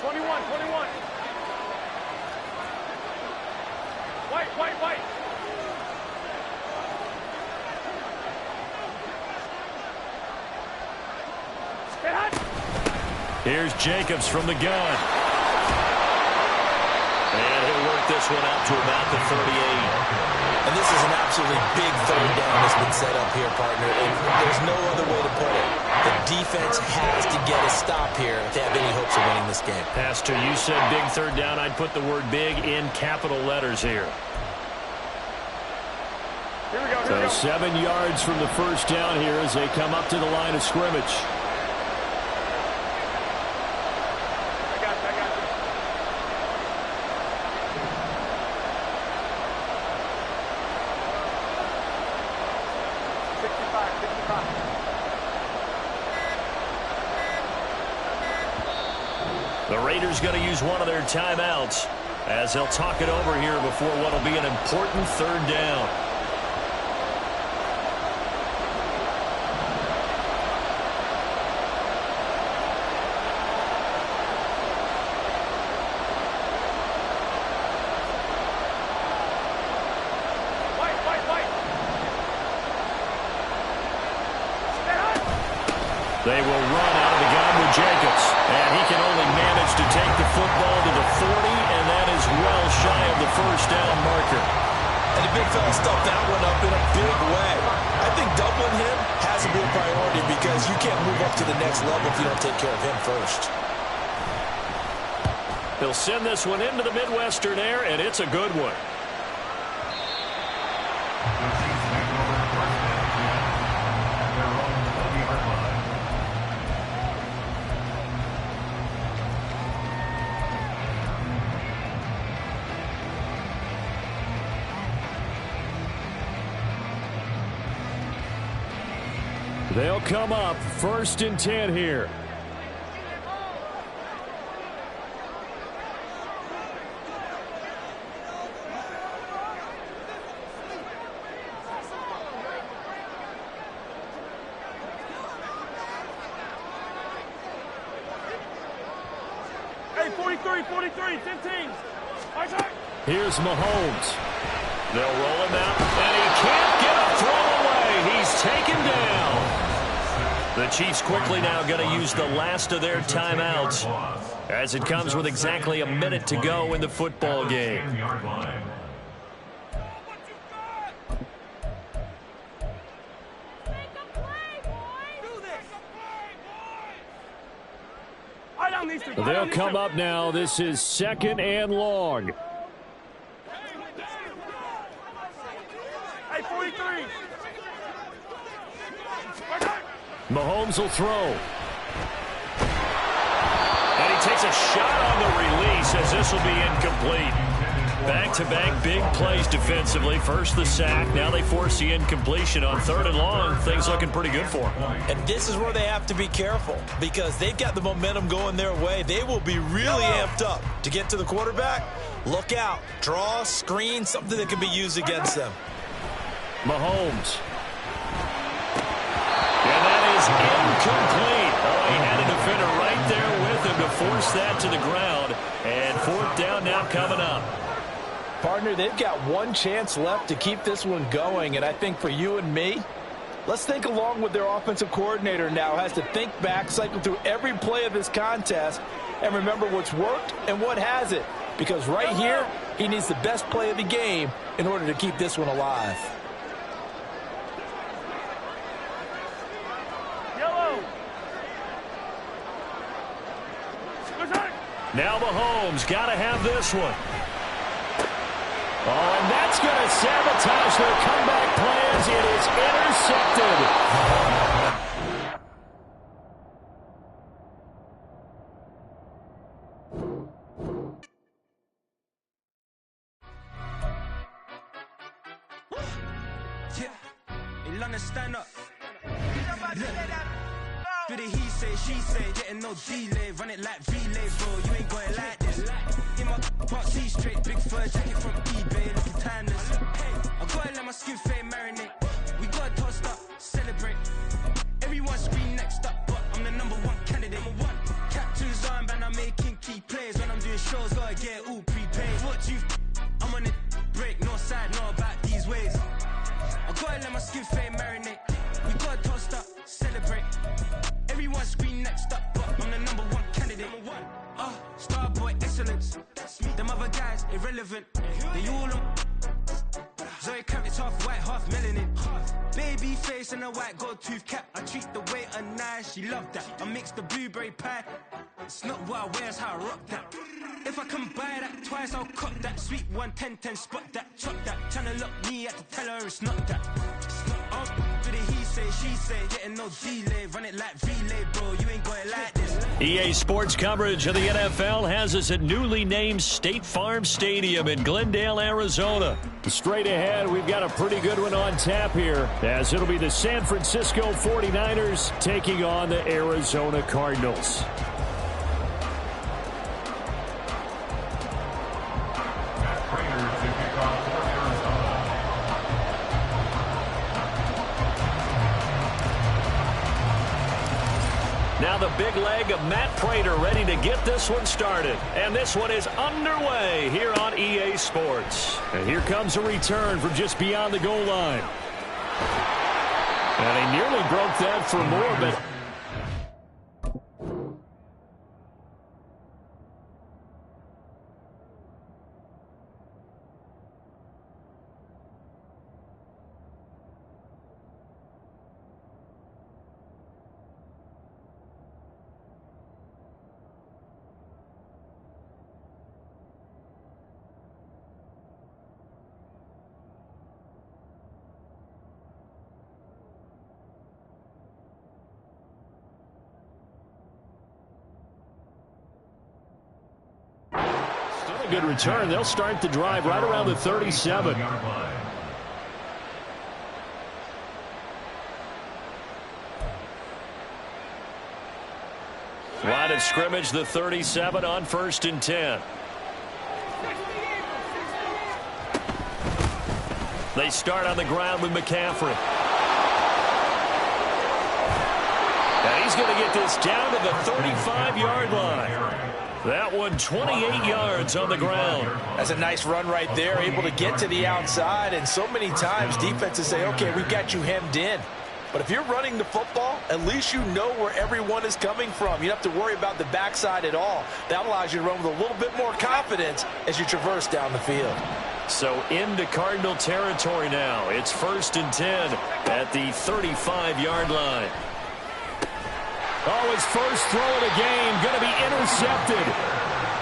21. White. Get hot. Here's Jacobs from the gun. And he'll work this one out to about the 38. And this is an absolutely big 3rd down that's been set up here, partner. And there's no other way to put it. The defense has to get a stop here to have any hopes of winning this game. Pastor, you said big 3rd down. I'd put the word big in capital letters here. Here we go. So 7 yards from the first down here as they come up to the line of scrimmage. I got you. 65. The Raiders going to use one of their timeouts. as they'll talk it over here before what will be an important third down. They will run out of the gun with Jacobs. And he can only manage to take the football to the 40, and that is well shy of the first down marker. And the big fella stuffed that one up in a big way. I think doubling him has to be a priority because you can't move up to the next level if you don't take care of him first. He'll send this one into the Midwestern air, and it's a good one. They'll come up 1st and 10 here. Hey, 43, 15. Here's Mahomes. They'll roll him out, and he can't get a throw away. He's taken down. The Chiefs quickly now going to use the last of their timeouts as it comes with exactly a minute to go in the football game. They'll come up now. This is 2nd and long. Hey, 43. Mahomes will throw. And he takes a shot on the release as this will be incomplete. Back-to-back big plays defensively. First the sack. Now they force the incompletion on 3rd and long. Things looking pretty good for them. And this is where they have to be careful because they've got the momentum going their way. They will be really amped up to get to the quarterback. Look out. Draw, screen, something that can be used against them. Mahomes. And that is incomplete. Oh, he had a defender right there with him to force that to the ground. And 4th down now coming up. Partner, they've got one chance left to keep this one going, and I think for you and me, let's think along with their offensive coordinator now has to think back, cycle through every play of this contest, and remember what's worked and what hasn't. Because right here, he needs the best play of the game in order to keep this one alive. Now Mahomes got to have this one. Oh, and that's going to sabotage their comeback plans. It is intercepted. Yeah, London stand up. Do the he say, she say, getting no delay, run it like relay, bro. You ain't got it like this. In my part C straight, big fur jacket from eBay, looking timeless. I gotta let my skin fade marinate. We gotta toast up, celebrate. Everyone scream next up, but I'm the #1 candidate. Captain's armband, I'm making key plays. When I'm doing shows, gotta get all prepaid. What you I'm on it, break, no side, no about these ways. I gotta let my skin fade marinate. We gotta toast up, celebrate. Everyone scream next up, but I'm the #1 candidate. Starboy excellence. Them other guys irrelevant. They all on. Zoe Kravitz half white, half melanin. Baby face and a white gold tooth cap. I treat the waiter nice, she love that. I mix the blueberry pie. It's not what I wear, it's how I rock that. If I can buy that twice, I'll cut that. Sweet 110, spot that, chop that. Tryna look me, I have to tell her it's not that. Do the he say, she say, getting no delay, run it like relay, bro. You ain't got it like this. EA Sports coverage of the NFL has us at newly named State Farm Stadium in Glendale, Arizona. Straight ahead, we've got a pretty good one on tap here, as it'll be the San Francisco 49ers taking on the Arizona Cardinals. Now the big leg of Matt Prater ready to get this one started. And this one is underway here on EA Sports. And here comes a return from just beyond the goal line. And he nearly broke that for more, but... Good return. They'll start the drive right around the 37. Line of scrimmage, the 37 on 1st and 10. They start on the ground with McCaffrey. And he's going to get this down to the 35-yard line. That one 28 yards on the ground. That's a nice run right there, able to get to the outside. And so many times defenses say, okay, we've got you hemmed in. But if you're running the football, at least you know where everyone is coming from. You don't have to worry about the backside at all. That allows you to run with a little bit more confidence as you traverse down the field. So into Cardinal territory now. It's 1st and 10 at the 35-yard line. Oh, his first throw of the game going to be intercepted.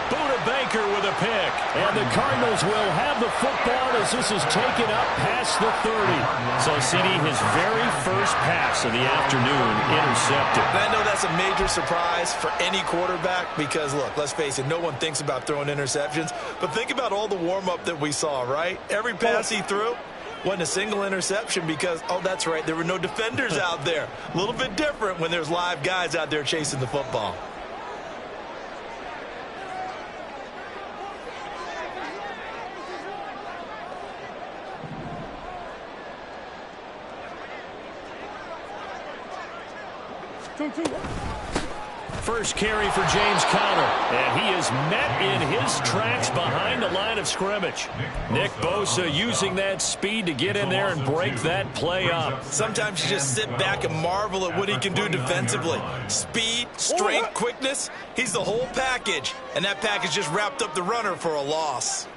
Buda Baker with a pick. And the Cardinals will have the football as this is taken up past the 30. So, CD, his very first pass of the afternoon intercepted. And I know that's a major surprise for any quarterback because, look, let's face it, no one thinks about throwing interceptions. But think about all the warm-up that we saw, right? Every pass he threw wasn't a single interception because, oh, that's right, there were no defenders out there. A little bit different when there's live guys out there chasing the football. First carry for James Conner, and he is met in his tracks behind the line of scrimmage. Nick Bosa using that speed to get in there and break that play up. Sometimes you just sit back and marvel at what he can do defensively. Speed, strength, quickness, he's the whole package. And that package just wrapped up the runner for a loss.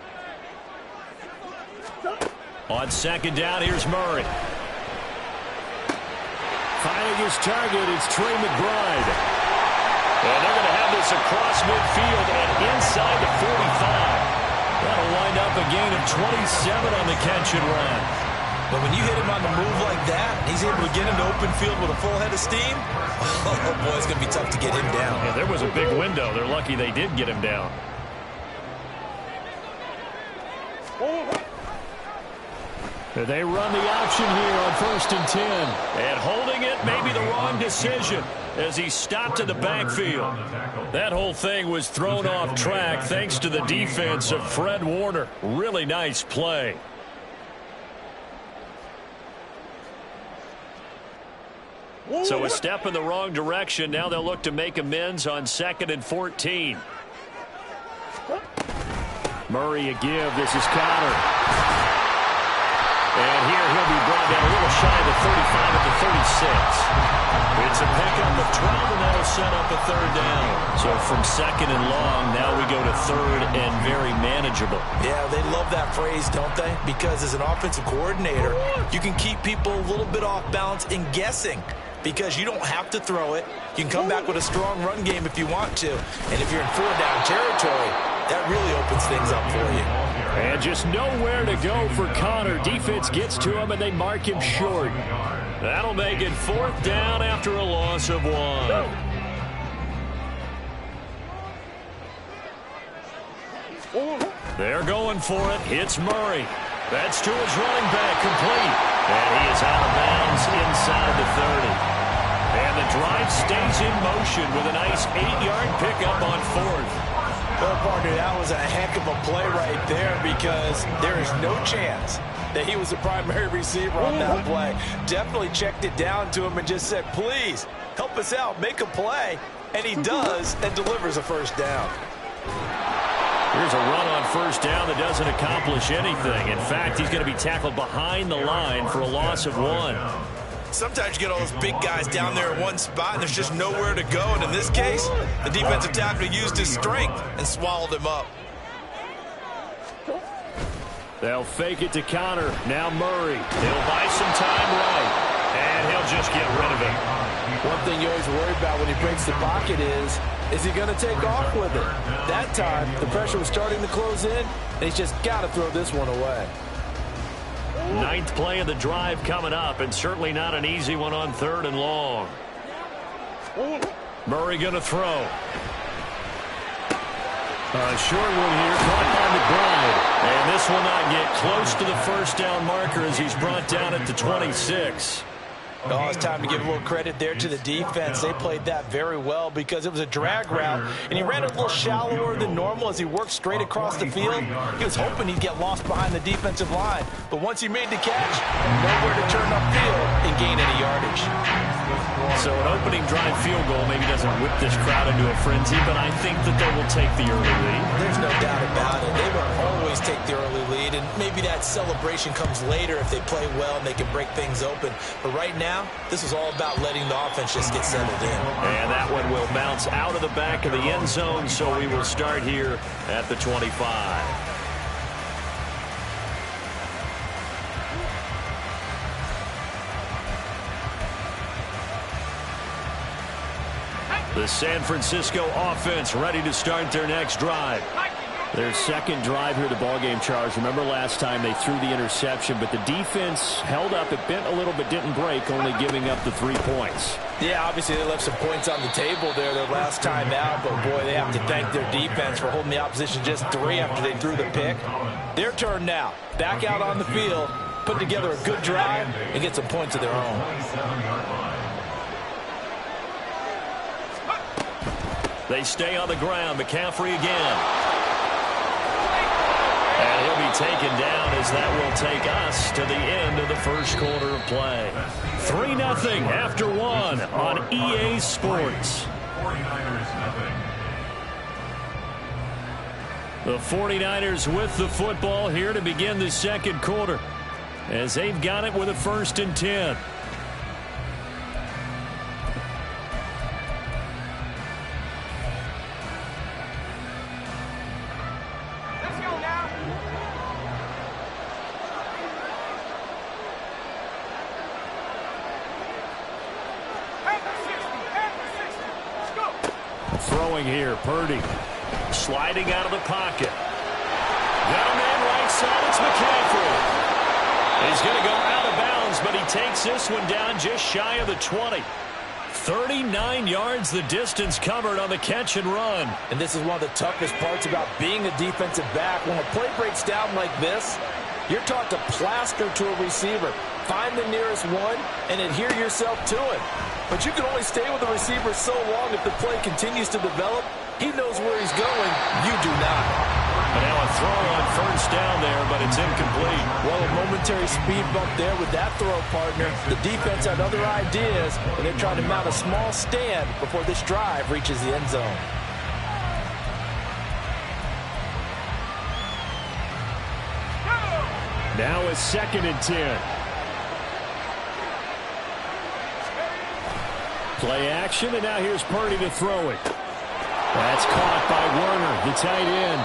On 2nd down, here's Murray. Finding his target, it's Trey McBride. And they're going to have this across midfield and inside the 45. That'll wind up a gain of 27 on the catch and run. But when you hit him on the move like that, he's able to get into open field with a full head of steam. Oh, boy, it's going to be tough to get him down. Yeah, there was a big window. They're lucky they did get him down. They run the option here on 1st and 10. And holding it may be the wrong decision as he stopped in the backfield. That whole thing was thrown off track thanks to the defense of Fred Warner. Really nice play. So a step in the wrong direction. Now they'll look to make amends on 2nd and 14. Murray a give. This is Conner. And here he'll be brought down a little shy of the 35 at the 36. It's a pickup of 12, and that'll set up a 3rd down. So from 2nd and long, now we go to 3rd and very manageable. Yeah, they love that phrase, don't they? Because as an offensive coordinator, you can keep people a little bit off balance and guessing. Because you don't have to throw it. You can come back with a strong run game if you want to. And if you're in 4-down territory, that really opens things up for you. And just nowhere to go for Conner. Defense gets to him, and they mark him short. That'll make it 4th down after a loss of 1. They're going for it. Hits Murray. That's to his running back, complete. And he is out of bounds inside the 30. And the drive stays in motion with a nice 8-yard pickup on 4th. Well, partner, that was a heck of a play right there because there is no chance that he was the primary receiver on that play. Definitely checked it down to him and just said, please, help us out, make a play. And he does and delivers a first down. Here's a run on first down that doesn't accomplish anything. In fact, he's going to be tackled behind the line for a loss of 1. Sometimes you get all those big guys down there in one spot, and there's just nowhere to go. And in this case, the defensive tackle used his strength and swallowed him up. They'll fake it to Connor. Now Murray. He'll buy some time right, and he'll just get rid of it. One thing you always worry about when he breaks the pocket is he going to take off with it? That time, the pressure was starting to close in, and he's just got to throw this one away. 9th play of the drive coming up, and certainly not an easy one on 3rd and long. Murray going to throw. A short one here, caught by McBride. And this will not get close to the first down marker as he's brought down at the 26. Oh, it's time to give a little credit there to the defense. They played that very well because it was a drag route, and he ran it a little shallower than normal as he worked straight across the field. He was hoping he'd get lost behind the defensive line, but once he made the catch, nowhere to turn upfield and gain any yardage. So an opening drive field goal maybe doesn't whip this crowd into a frenzy, but I think that they will take the early lead. There's no doubt about it. They will always take the early lead, and maybe that celebration comes later if they play well and they can break things open. But right now, this is all about letting the offense just get settled in. And that one will bounce out of the back of the end zone, so we will start here at the 25. The San Francisco offense ready to start their next drive. Their second drive here, the ballgame, Charles. Remember last time they threw the interception, but the defense held up. It bent a little but didn't break, only giving up the 3 points. Yeah, obviously they left some points on the table there their last time out, but boy, they have to thank their defense for holding the opposition just 3 after they threw the pick. Their turn now. Back out on the field, put together a good drive, and get some points of their own. They stay on the ground. McCaffrey again. And he'll be taken down as that will take us to the end of the first quarter of play. 3-0 after 1 on EA Sports. 49ers nothing. The 49ers with the football here to begin the second quarter as they've got it with a 1st and 10. Throwing here, Purdy. Sliding out of the pocket. Got a man right side, it's McCaffrey. He's going to go out of bounds, but he takes this one down just shy of the 20. 39 yards the distance covered on the catch and run. And this is one of the toughest parts about being a defensive back. When a play breaks down like this, you're taught to plaster to a receiver. Find the nearest one and adhere yourself to it. But you can only stay with the receiver so long if the play continues to develop. He knows where he's going. You do not. And now a throw on first down there, but it's incomplete. Well, a momentary speed bump there with that throw, partner. The defense had other ideas, and they're trying to mount a small stand before this drive reaches the end zone. Now a 2nd and 10. Play action, and now here's Purdy to throw it. That's caught by Werner, the tight end.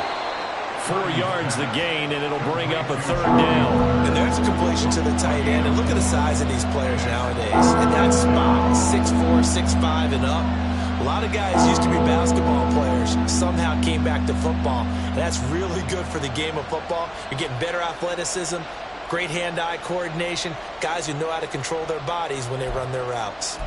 4 yards the gain, and it'll bring up a 3rd down. And there's a completion to the tight end. And look at the size of these players nowadays. In that spot, 6'4", 6'5", and up. A lot of guys used to be basketball players, somehow came back to football. That's really good for the game of football. You're getting better athleticism, great hand-eye coordination, guys who know how to control their bodies when they run their routes.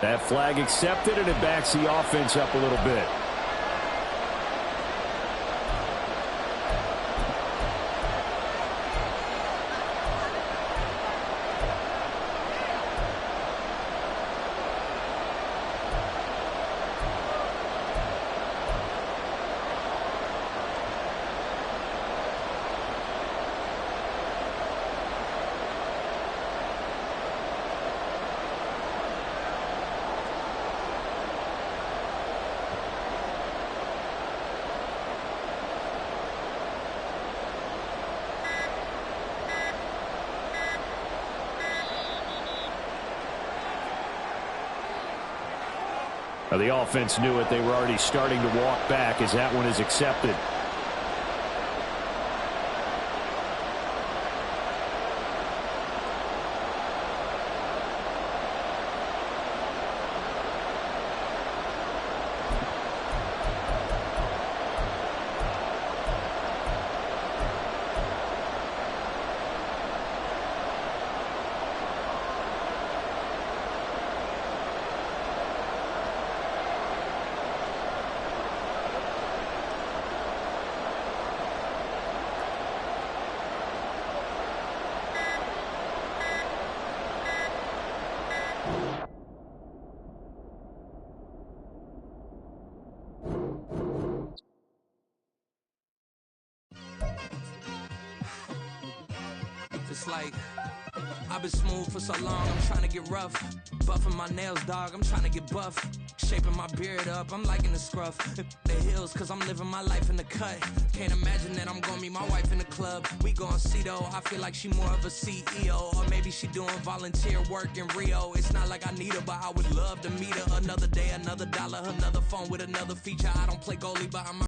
That flag accepted, and it backs the offense up a little bit. The offense knew it. They were already starting to walk back as that one is accepted. It's like I've been smooth for so long, I'm trying to get rough. Buffing my nails, dog, I'm trying to get buff. Shaping my beard up, I'm liking the scruff. The hills, cause I'm living my life in the cut. Can't imagine that I'm gonna meet my wife in the club. We gon' see though, I feel like she more of a CEO. Or maybe she doing volunteer work in Rio. It's not like I need her, but I would love to meet her. Another day, another dollar, another phone with another feature. I don't play goalie, but I'm